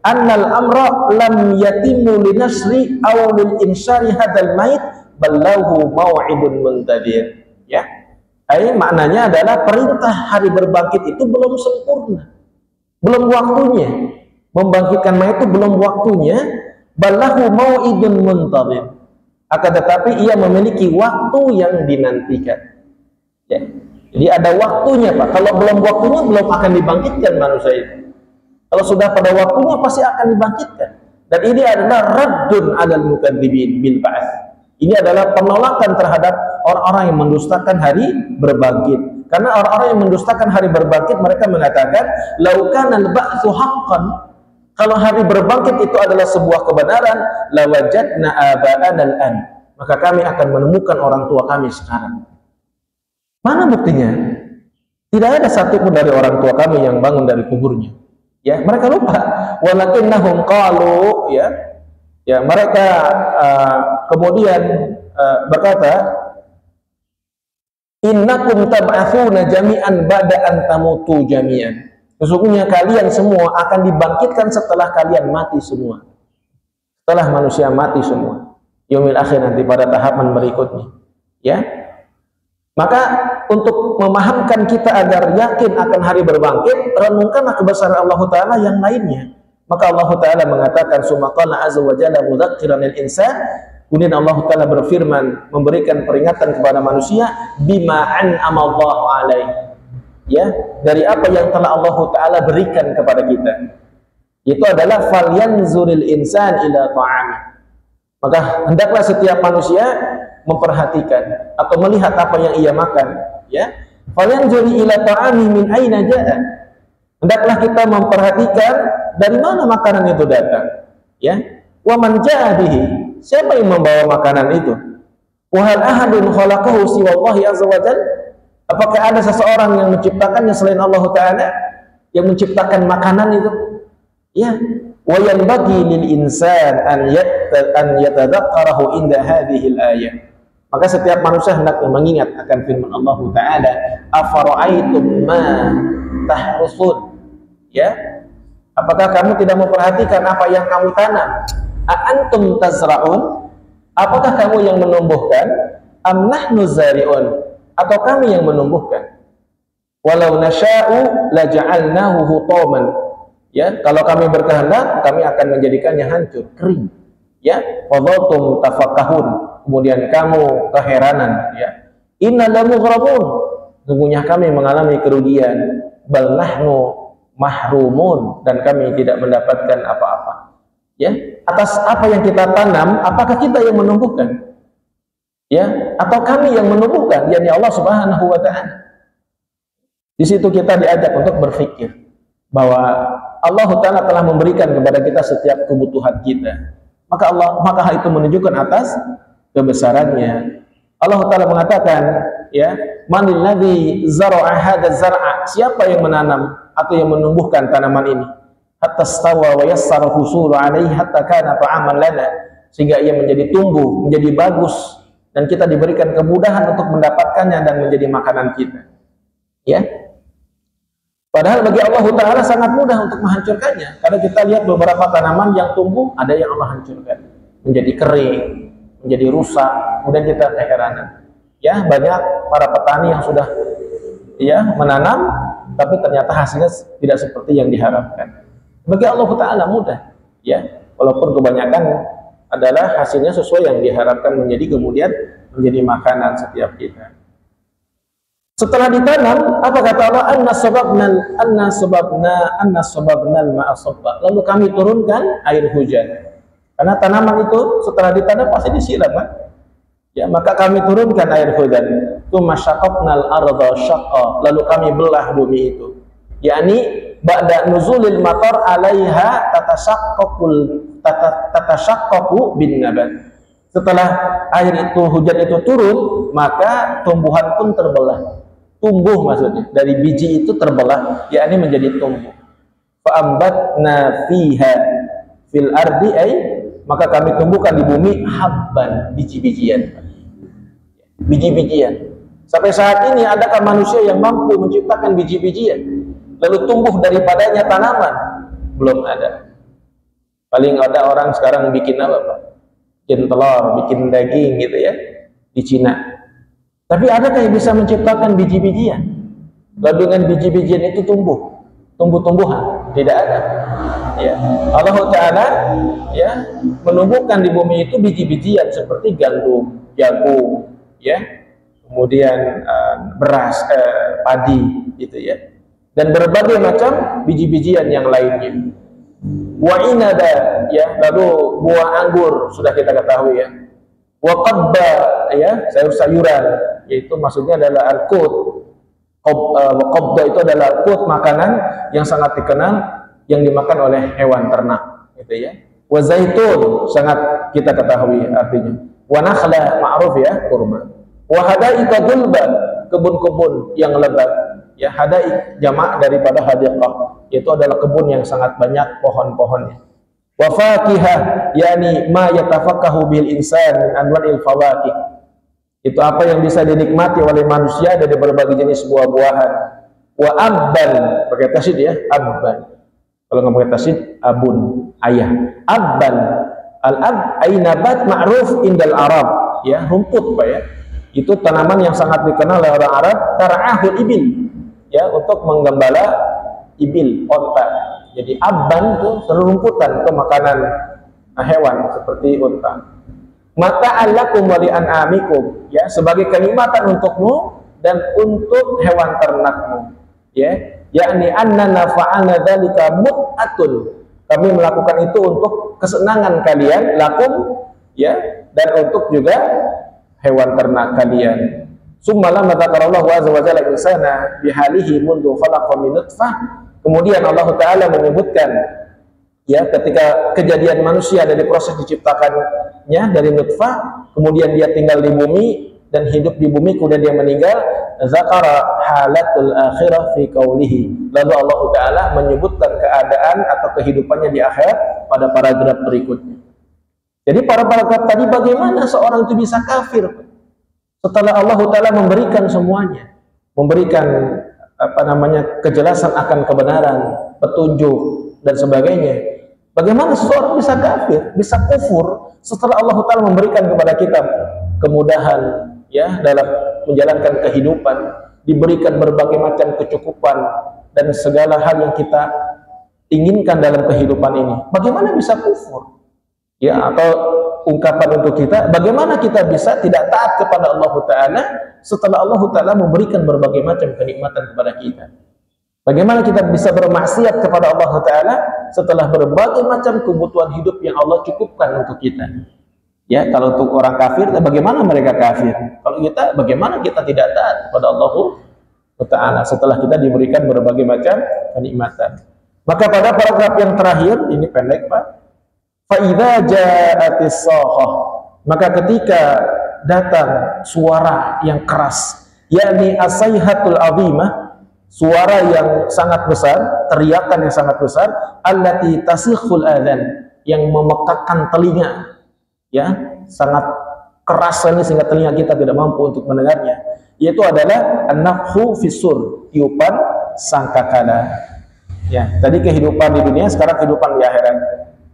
annal amra lam yatimu linasri aw lil insyari hadzal mait ballahu mau'idun muntadir. Ya, maknanya adalah perintah hari berbangkit itu belum sempurna, belum waktunya. Membangkitkan mayat itu belum waktunya. Ballahu mau'idun muntadir, akan tetapi ia memiliki waktu yang dinantikan, ya. Jadi ada waktunya, Pak. Kalau belum waktunya, belum akan dibangkitkan manusia itu. Kalau sudah pada waktunya, pasti akan dibangkitkan. Dan ini adalah raddun 'alal mukadzibin bil ba'ts. Ini adalah penolakan terhadap orang-orang yang mendustakan hari berbangkit. Karena orang-orang yang mendustakan hari berbangkit, mereka mengatakan, "Lau kana al-ba'tsu haqqan," kalau hari berbangkit itu adalah sebuah kebenaran, "la wajadna aba'ana al-an," maka kami akan menemukan orang tua kami sekarang. Mana buktinya? Tidak ada satupun dari orang tua kami yang bangun dari kuburnya. Ya, mereka lupa. Walakinnahum qalu, ya, mereka kemudian berkata, innakum tab'atsuna jami'an ba'da an tamutu jami'an. Sesungguhnya kalian semua akan dibangkitkan setelah kalian mati semua. Setelah manusia mati semua. Yaumil akhir, nanti pada tahapan berikutnya. Ya. Maka untuk memahamkan kita agar yakin akan hari berbangkit, renungkanlah kebesaran Allah Ta'ala yang lainnya. Maka Allah Ta'ala mengatakan, summa qala azza wa jalla mudzakiran lil insan, kemudian Allah Ta'ala berfirman, memberikan peringatan kepada manusia, bima an'ama Allahu alaihi, ya, dari apa yang telah Allah Ta'ala berikan kepada kita. Itu adalah falyanzuril insan ila ta'ami. Maka hendaklah setiap manusia memperhatikan atau melihat apa yang ia makan, ya. Falyanzuri ila ta'ami min aina ja'a. Hendaklah kita memperhatikan dari mana makanan itu datang, ya. Wa man ja'a bihi, siapa yang membawa makanan itu? Wa hal ahadun khalaqahu siwallahi azza wa jalla, apakah ada seseorang yang menciptakannya selain Allah Ta'ala, yang menciptakan makanan itu? Ya. Wa yanbaghi lil insan an yatadhakkarahu inda hadhihi al-ayah. Maka setiap manusia hendaknya mengingat akan firman Allah Ta'ala, afara'aitum ma tahrusun, ya. Apakah kamu tidak memperhatikan apa yang kamu tanam? A'antum tazra'un, apakah kamu yang menumbuhkan? Am nahnu zari'un, atau kami yang menumbuhkan? Walau nasya'u laja'alnahu hutaman, ya, kalau kami berkehendak, kami akan menjadikannya hancur, kering, ya. Wadhatum tafakkahun, kemudian kamu keheranan, ya. Inna lamughrabun, sesungguhnya kami mengalami kerugian. Bal nahnu mahrumun, dan kami tidak mendapatkan apa-apa, ya. Atas apa yang kita tanam, apakah kita yang menumbuhkan, ya, atau kami yang menumbuhkan, yakni Allah Subhanahu wa Ta'ala. Di situ kita diajak untuk berpikir bahwa Allah Ta'ala telah memberikan kepada kita setiap kebutuhan kita. Maka hal itu menunjukkan atas kebesarannya. Allah Ta'ala mengatakan, ya, manil ladzi zara'a hadza zar'a, siapa yang menanam atau yang menumbuhkan tanaman ini, hatta stawa wa yassara husulu alaihi hatta kana ta'aman lana, sehingga ia menjadi tumbuh, menjadi bagus, dan kita diberikan kemudahan untuk mendapatkannya dan menjadi makanan kita, ya. Padahal bagi Allah Ta'ala sangat mudah untuk menghancurkannya. Karena kita lihat beberapa tanaman yang tumbuh, ada yang Allah hancurkan, menjadi kering, menjadi rusak, kemudian kita keheranan. Ya, banyak para petani yang sudah, ya, menanam, tapi ternyata hasilnya tidak seperti yang diharapkan. Bagi Allah Ta'ala mudah, ya, walaupun kebanyakan adalah hasilnya sesuai yang diharapkan, menjadi kemudian menjadi makanan setiap kita. Setelah ditanam, apa kata Allah? Anna sababna al-ma'a sabba. Lalu kami turunkan air hujan. Karena tanaman itu setelah ditanam pasti disiram kan? Ya, maka kami turunkan air hujan. Tsumma syaqaqnal arda syaqqa. Lalu kami belah bumi itu. Yakni ba'da nuzulil matar 'alaiha tatashaqqaqu bin nabat. Setelah air itu, hujan itu turun, maka tumbuhan pun terbelah. Tumbuh maksudnya, dari biji itu terbelah, yakni menjadi tumbuh. Fa'ambatna fiha fil ardi ay, maka kami tumbuhkan di bumi habban, biji-bijian. Biji-bijian. Sampai saat ini adakah manusia yang mampu menciptakan biji-bijian lalu tumbuh daripadanya tanaman? Belum ada. Paling ada orang sekarang bikin apa, Pak? Bikin telur, bikin daging gitu ya, di Cina. Tapi adakah yang bisa menciptakan biji-bijian? Lalu dengan biji-bijian itu tumbuh-tumbuhan? Tidak ada. Ya, Allah Ta'ala ya menumbuhkan di bumi itu biji-bijian seperti gandum, jagung, ya, kemudian beras, padi, gitu ya, dan berbagai macam biji-bijian yang lainnya. Wa inada, ya, lalu buah anggur sudah kita ketahui ya. Wa qabba, ya, sayur-sayuran, yaitu maksudnya adalah al-qut. Qabda itu adalah al-qut, makanan yang sangat dikenal yang dimakan oleh hewan ternak, gitu ya. Wa zaitun, sangat kita ketahui artinya. Wa nakhla, ma'ruf ya, kurma. Wa hadaika gulba, kebun-kebun yang lebat. Ya, hadaik jamak daripada hadiqah, itu adalah kebun yang sangat banyak pohon-pohonnya. Wa fakihah, yani ma yatafaqahu bil insan min anwa'il fawakih. Itu apa yang bisa dinikmati oleh manusia dari berbagai jenis buah-buahan. Wa abban, pakai tasydid ya, abban. Kalau nggak pakai tasydid, abun, ayah. Abban, al-ab ay nabat ma'ruf indal Arab, ya, rumput Pak ya. Itu tanaman yang sangat dikenal oleh orang Arab, tar'ahul ibil, ya, untuk menggembala ibil, onta. Jadi abban itu serumputan, itu makanan hewan seperti unta. Maka alakum wa li an'amikum, ya, sebagai kenikmatan untukmu dan untuk hewan ternakmu, ya, yakni annana fa'alna dzalika mut'atun, kami melakukan itu untuk kesenangan kalian, lakum, ya, dan untuk juga hewan ternak kalian. Summa lamma dzakarallahu azza wa jalla insana bihalihi mundu khalaqa min nutfah. Kemudian Allah Ta'ala menyebutkan, ya, ketika kejadian manusia dari proses diciptakannya dari nutfah, kemudian dia tinggal di bumi dan hidup di bumi, kemudian dia meninggal. Zakara halatul akhirah fi qaulihi. Lalu Allah Ta'ala menyebutkan keadaan atau kehidupannya di akhirat pada paragraf berikutnya. Jadi para paragraf tadi, bagaimana seorang itu bisa kafir setelah Allah Ta'ala memberikan semuanya, memberikan kejelasan akan kebenaran, petunjuk dan sebagainya. Bagaimana seseorang bisa kafir, bisa kufur setelah Allah Ta'ala memberikan kepada kita kemudahan, ya, dalam menjalankan kehidupan, diberikan berbagai macam kecukupan dan segala hal yang kita inginkan dalam kehidupan ini. Bagaimana bisa kufur? Ya, atau ungkapan untuk kita, bagaimana kita bisa tidak taat kepada Allah Ta'ala setelah Allah Ta'ala memberikan berbagai macam kenikmatan kepada kita? Bagaimana kita bisa bermaksiat kepada Allah Ta'ala setelah berbagai macam kebutuhan hidup yang Allah cukupkan untuk kita? Ya, kalau untuk orang kafir, bagaimana mereka kafir? Kalau kita, bagaimana kita tidak taat kepada Allah Ta'ala setelah kita diberikan berbagai macam kenikmatan? Maka pada paragraf yang terakhir, ini pendek Pak, fa'idha ja'atis sahah, maka ketika datang suara yang keras, yakni asayhatul azimah, suara yang sangat besar, teriakan yang sangat besar, allati tasikhul adhan, yang memekakkan telinga, ya, sangat keras ini sehingga telinga kita tidak mampu untuk mendengarnya, yaitu adalah an-nafhu fis-sur, tiupan sangkakala. Ya, tadi kehidupan di dunia, sekarang kehidupan di akhirat.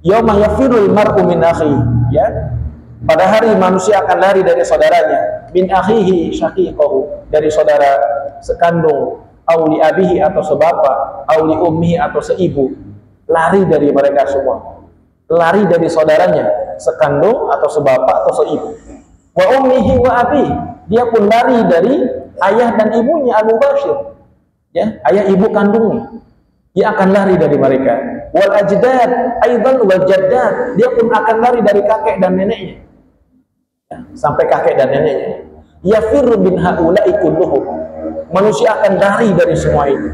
Yauma yafirul mar'u min akhihi, ya, pada hari manusia akan lari dari saudaranya, min akhihi syaqiqahu, dari saudara sekandung, auli abihi atau sebapak, auli ummihi atau seibu, lari dari mereka semua, lari dari saudaranya sekandung atau sebapak atau seibu. wa ummihi wa abi, dia pun lari dari ayah dan ibunya al-mubashir, ya, ayah ibu kandungnya, dia akan lari dari mereka. Wal ajdad aidan wal jaddad, dia pun akan lari dari kakek dan neneknya, ya, sampai kakek dan neneknya. Yafirru bin haula'i kulluhum, manusia akan lari dari semua itu,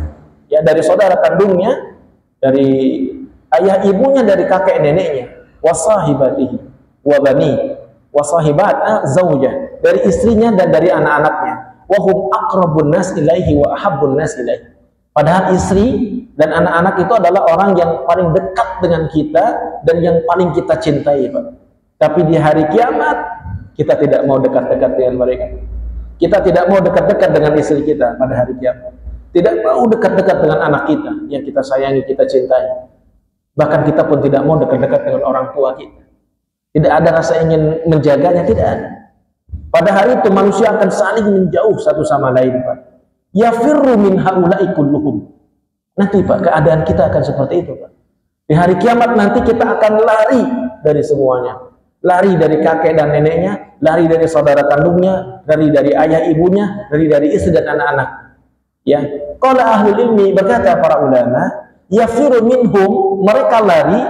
ya, dari saudara kandungnya, dari ayah ibunya, dari kakek neneknya, wasahibatihi wa bani, wasahibat zaujah, dari istrinya dan dari anak-anaknya. Wahum aqrabun nas ilaihi wa ahabbun nas ilaihi, padahal istri dan anak-anak itu adalah orang yang paling dekat dengan kita dan yang paling kita cintai, Pak. Tapi di hari kiamat kita tidak mau dekat-dekat dengan mereka. Kita tidak mau dekat-dekat dengan istri kita pada hari kiamat. Tidak mau dekat-dekat dengan anak kita yang kita sayangi, kita cintai. Bahkan kita pun tidak mau dekat-dekat dengan orang tua kita. Tidak ada rasa ingin menjaganya, tidak ada. Pada hari itu manusia akan saling menjauh satu sama lain, Pak. Yafirru min haula'i kulluhum. Nanti, Pak, keadaan kita akan seperti itu, Pak. Di hari kiamat nanti kita akan lari dari semuanya. Lari dari kakek dan neneknya, lari dari saudara kandungnya, lari dari ayah ibunya, lari dari istri dan anak-anak. Ya, qala ahlul ilmi, berkata para ulama, yafiru minhum, mereka lari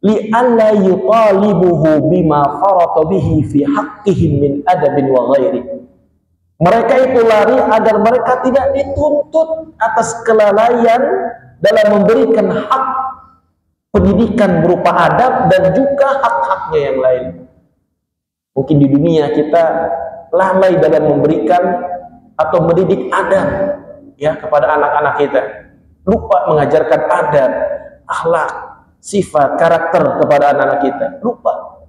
li alla yutalibuhu bima farata bihi fi haqqihim min adabin wa ghairi. Mereka itu lari agar mereka tidak dituntut atas kelalaian dalam memberikan hak pendidikan berupa adab dan juga hak-haknya yang lain. Mungkin di dunia kita lalai dalam memberikan atau mendidik adab, ya, kepada anak-anak kita. Lupa mengajarkan adab, akhlak, sifat, karakter kepada anak-anak kita. Lupa.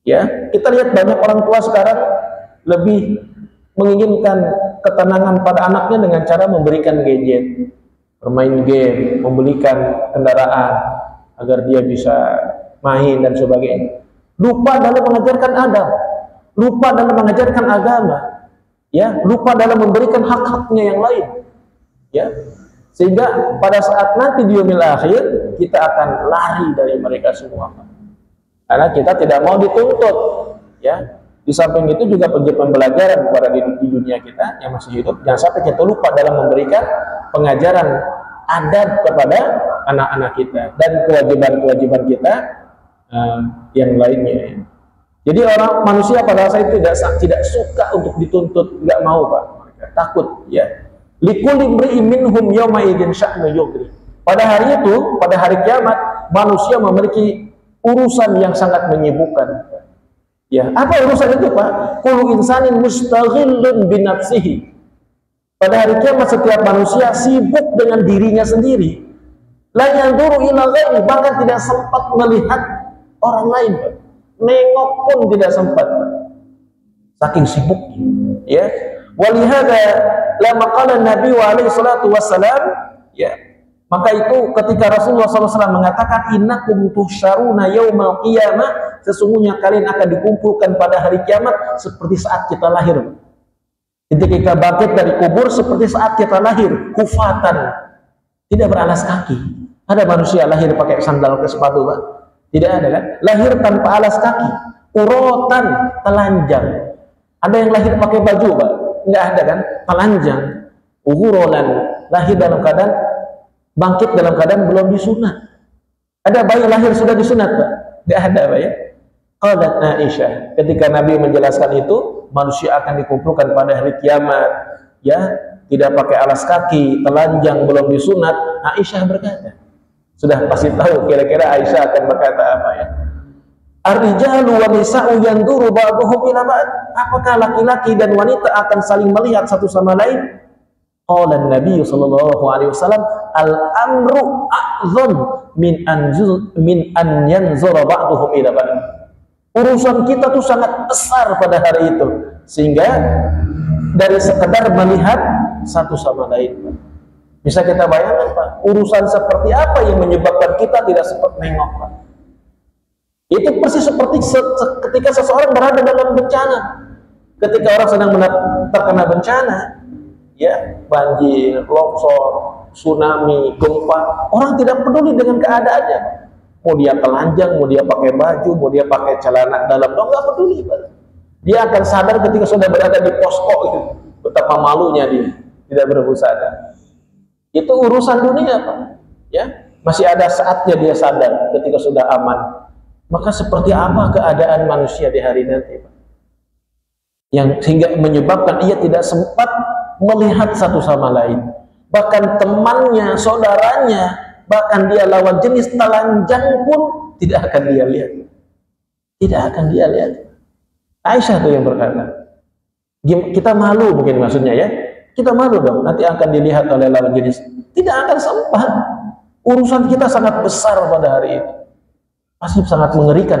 Ya, kita lihat banyak orang tua sekarang lebih menginginkan ketenangan pada anaknya dengan cara memberikan gadget, bermain game, membelikan kendaraan agar dia bisa main dan sebagainya. Lupa dalam mengajarkan adab, lupa dalam mengajarkan agama, ya, lupa dalam memberikan hak-haknya yang lain, ya, sehingga pada saat nanti di yaumil akhir kita akan lari dari mereka semua, karena kita tidak mau dituntut, ya. Di samping itu juga pembelajaran kepada di dunia kita yang masih hidup, jangan sampai kita lupa dalam memberikan pengajaran adab kepada anak-anak kita dan kewajiban-kewajiban kita yang lainnya. Jadi orang manusia pada saat itu tidak suka untuk dituntut, nggak mau, Pak. Mereka takut, ya. Likulli imri'in minhum yawma idzin sya'nu yughni. Pada hari itu, pada hari kiamat, manusia memiliki urusan yang sangat menyibukkan. Ya, apa urusan itu, Pak? Kullu insanin mustaghillun bi nafsihi. Pada hari kiamat setiap manusia sibuk dengan dirinya sendiri. La yanzuru ila ghairi, bahkan tidak sempat melihat orang lain, Pak. Nengok pun tidak sempat, Pak. Saking sibuknya, ya. Walihada lama qala Nabi alaihi salatu wassalam, ya. Maka itu ketika Rasulullah SAW mengatakan innakum tuhsyaruna yaumal qiyamah, sesungguhnya kalian akan dikumpulkan pada hari kiamat seperti saat kita lahir. Ketika kita bangkit dari kubur seperti saat kita lahir, kufatan, tidak beralas kaki. Ada manusia lahir pakai sandal ke sepatu, Pak? Tidak ada, kan? Lahir tanpa alas kaki, urotan, telanjang. Ada yang lahir pakai baju, Pak? Enggak ada, kan? Telanjang, uhurolan, lahir dalam keadaan bangkit dalam keadaan belum disunat. Ada bayi lahir sudah disunat, Pak? Enggak ada, Pak, ya? Qalat Aisyah, ketika Nabi menjelaskan itu, manusia akan dikumpulkan pada hari kiamat, ya, tidak pakai alas kaki, telanjang, belum disunat. Aisyah berkata, sudah pasti tahu kira-kira Aisyah akan berkata apa, ya? Ar-rijalu wa nisa'u yanduru ba'duhum ila ba'd. Apakah laki-laki dan wanita akan saling melihat satu sama lain? Qala Nabi sallallahu alaihi wasallam, al-amru a'zam min an yanzura ba'duhum ila ba'd. Urusan kita tuh sangat besar pada hari itu, sehingga dari sekedar melihat satu sama lain, Pak. Bisa kita bayangkan, Pak, urusan seperti apa yang menyebabkan kita tidak sempat nengok, Pak. Itu persis seperti ketika seseorang berada dalam bencana. Ketika orang sedang terkena bencana, ya, banjir, longsor, tsunami, gempa, orang tidak peduli dengan keadaannya. Mau dia telanjang, mau dia pakai baju, mau dia pakai celana dalam, nggak peduli, Pak. Dia akan sadar ketika sudah berada di posko itu, betapa malunya dia tidak berbusana. Itu urusan dunia, Pak. Ya, masih ada saatnya dia sadar ketika sudah aman. Maka seperti apa keadaan manusia di hari nanti, Pak? Yang sehingga menyebabkan ia tidak sempat melihat satu sama lain. Bahkan temannya, saudaranya, bahkan dia lawan jenis telanjang pun tidak akan dia lihat. Tidak akan dia lihat. Aisyah tuh yang berkata, kita malu mungkin maksudnya ya, kita malu dong, nanti akan dilihat oleh lawan jenis. Tidak akan sempat. Urusan kita sangat besar pada hari itu, pasti sangat mengerikan.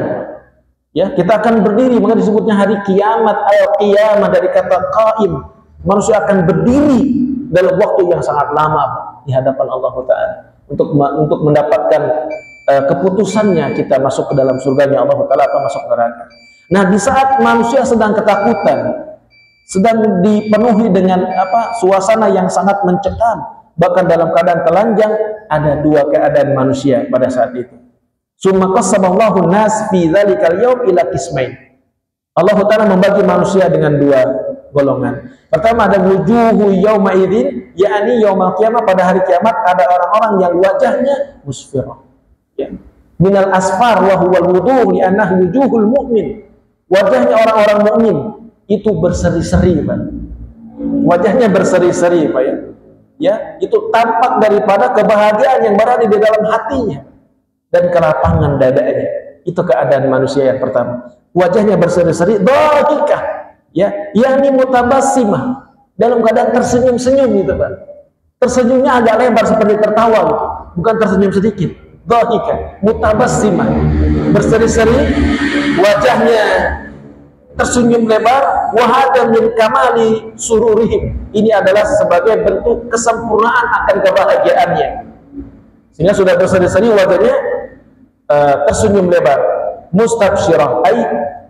Ya, kita akan berdiri, maka disebutnya hari kiamat. Al-qiyamah dari kata qaim, manusia akan berdiri dalam waktu yang sangat lama di hadapan Allah Ta'ala untuk mendapatkan keputusannya, kita masuk ke dalam surganya Allah Ta'ala atau masuk neraka. Nah, di saat manusia sedang ketakutan, sedang dipenuhi dengan suasana yang sangat mencekam, bahkan dalam keadaan telanjang, ada dua keadaan manusia pada saat itu. Summa qasamallahu nas fi dzalikal yaum ila qismain. Allah Ta'ala membagi manusia dengan dua golongan. Pertama ada wujuhu yauma idzin, yakni yaumul qiyamah, pada hari kiamat ada orang-orang yang wajahnya musfirah. Ya. Minal asfar wa huwal wuduh li annahu wujuhul mu'min. Wajahnya orang-orang mukmin itu berseri-seri, Pak. Wajahnya berseri-seri, Pak ya. Ya, itu tampak daripada kebahagiaan yang berada di dalam hatinya dan kelapangan dadanya. Itu keadaan manusia yang pertama. Wajahnya berseri-seri, dhahikah, ya, yakni mutabassimah, dalam keadaan tersenyum-senyum gitu, Pak. Tersenyumnya agak lebar seperti tertawa gitu. Bukan tersenyum sedikit. Dhahikah, mutabassimah, berseri-seri, wajahnya tersenyum lebar. Wa hadza min kamali sururihim. Ini adalah sebagai bentuk kesempurnaan akan kebahagiaannya. Sehingga sudah berseri-seri wajahnya tersenyum lebar. Mustabsyirah ay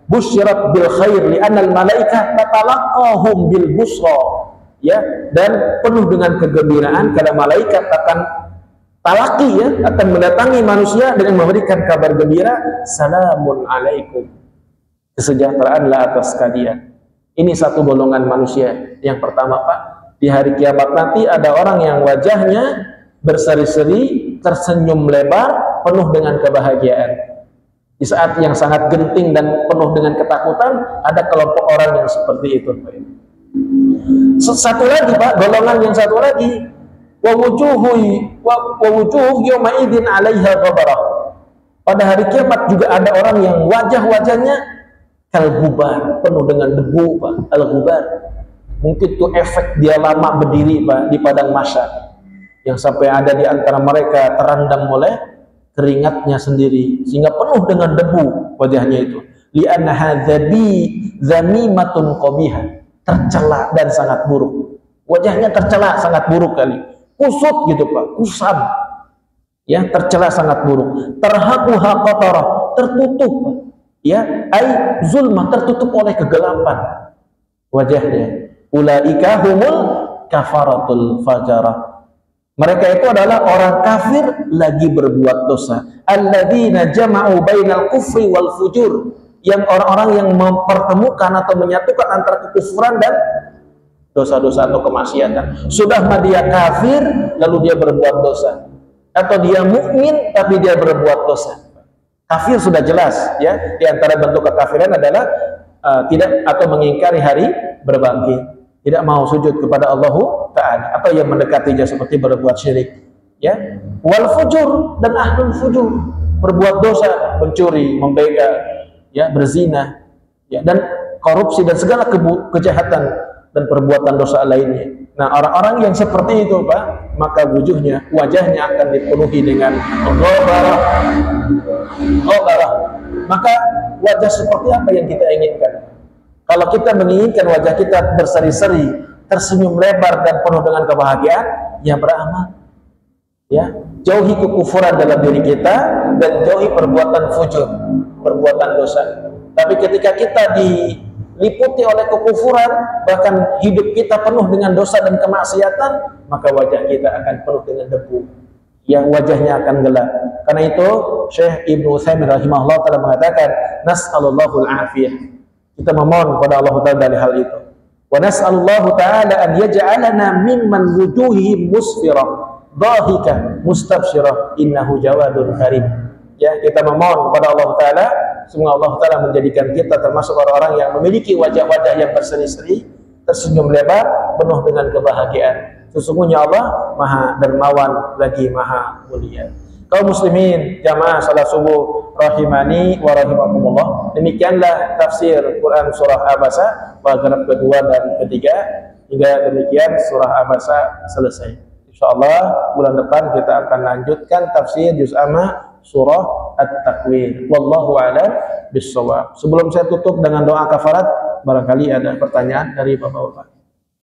busyirat bil khair li anna al malaikah tatalaqahum bil busra. Ya, dan penuh dengan kegembiraan karena malaikat akan talaki, ya, akan mendatangi manusia dengan memberikan kabar gembira, salamun alaikum, kesejahteraanlah atas kalian. Ini satu golongan manusia yang pertama, Pak. Di hari kiamat nanti ada orang yang wajahnya berseri-seri, tersenyum lebar, penuh dengan kebahagiaan. Di saat yang sangat genting dan penuh dengan ketakutan, ada kelompok orang yang seperti itu, Pak. Satu lagi, Pak, golongan yang satu lagi, wa wujuh yawma idzin 'alaiha ghabarah. Pada hari kiamat juga ada orang yang wajah-wajahnya kal-gubar, penuh dengan debu, Pak. Al-gubar. Mungkin itu efek dia lama berdiri, Pak, di padang mahsyar, yang sampai ada di antara mereka terendam oleh keringatnya sendiri sehingga penuh dengan debu wajahnya itu. Li'anna hadzabi zamimatun qabihah, tercela dan sangat buruk. Wajahnya tercela sangat buruk kali. Kusut gitu, Pak, kusam. Ya, tercela sangat buruk. Tarhaquha qatarah, tertutup, ya, ai zulmah, tertutup oleh kegelapan wajahnya. Ulaika humul kafaratul fajarah. Mereka itu adalah orang kafir lagi berbuat dosa. Alladzina jama'u bainal kufri wal fujur, yang orang-orang yang mempertemukan atau menyatukan antara kekufuran dan dosa-dosa atau kemaksiatan. Sudah mah dia kafir lalu dia berbuat dosa, atau dia mukmin tapi dia berbuat dosa. Kafir sudah jelas, ya. Di antara bentuk kekafiran adalah tidak atau mengingkari hari berbangkit, tidak mau sujud kepada Allah Ta'ala, atau yang mendekatinya seperti berbuat syirik, ya. Wal fujur, dan ahlul fujur, berbuat dosa, mencuri, membegal, ya, berzina, ya, dan korupsi dan segala kejahatan dan perbuatan dosa lainnya. Nah, orang-orang yang seperti itu, Pak, maka wajahnya akan dipenuhi dengan ghabarah. Maka wajah seperti apa yang kita inginkan? Kalau kita menginginkan wajah kita berseri-seri, tersenyum lebar dan penuh dengan kebahagiaan, ya beramal. Ya, jauhi kekufuran dalam diri kita dan jauhi perbuatan fujur, perbuatan dosa. Tapi ketika kita diliputi oleh kekufuran, bahkan hidup kita penuh dengan dosa dan kemaksiatan, maka wajah kita akan penuh dengan debu, yang wajahnya akan gelap. Karena itu Syekh Ibnu Utsaimin rahimahullah telah mengatakan, nas'alallahul afiyah, Kita memohon kepada Allah Ta'ala dari hal itu. Wa nas'alullahu ta'ala an yaj'alana mimman wujuhihim musfirah dhahika mustabsyirah innahu jawadun karim. Ya, kita memohon kepada Allah Ta'ala semoga Allah Ta'ala menjadikan kita termasuk orang-orang yang memiliki wajah-wajah yang berseri-seri, tersenyum lebar, penuh dengan kebahagiaan. Sesungguhnya Allah Maha Dermawan lagi Maha Mulia. Kaum muslimin jamaah salat subuh rahimani wa rahimakumullah, demikianlah tafsir Quran surah Abasa paragraf kedua dan ketiga. Hingga demikian surah Abasa selesai. Insyaallah bulan depan kita akan lanjutkan tafsir juz amma surah At-Takwir. Wallahu a'lam bissawab. Sebelum saya tutup dengan doa kafarat, barangkali ada pertanyaan dari Bapak-bapak.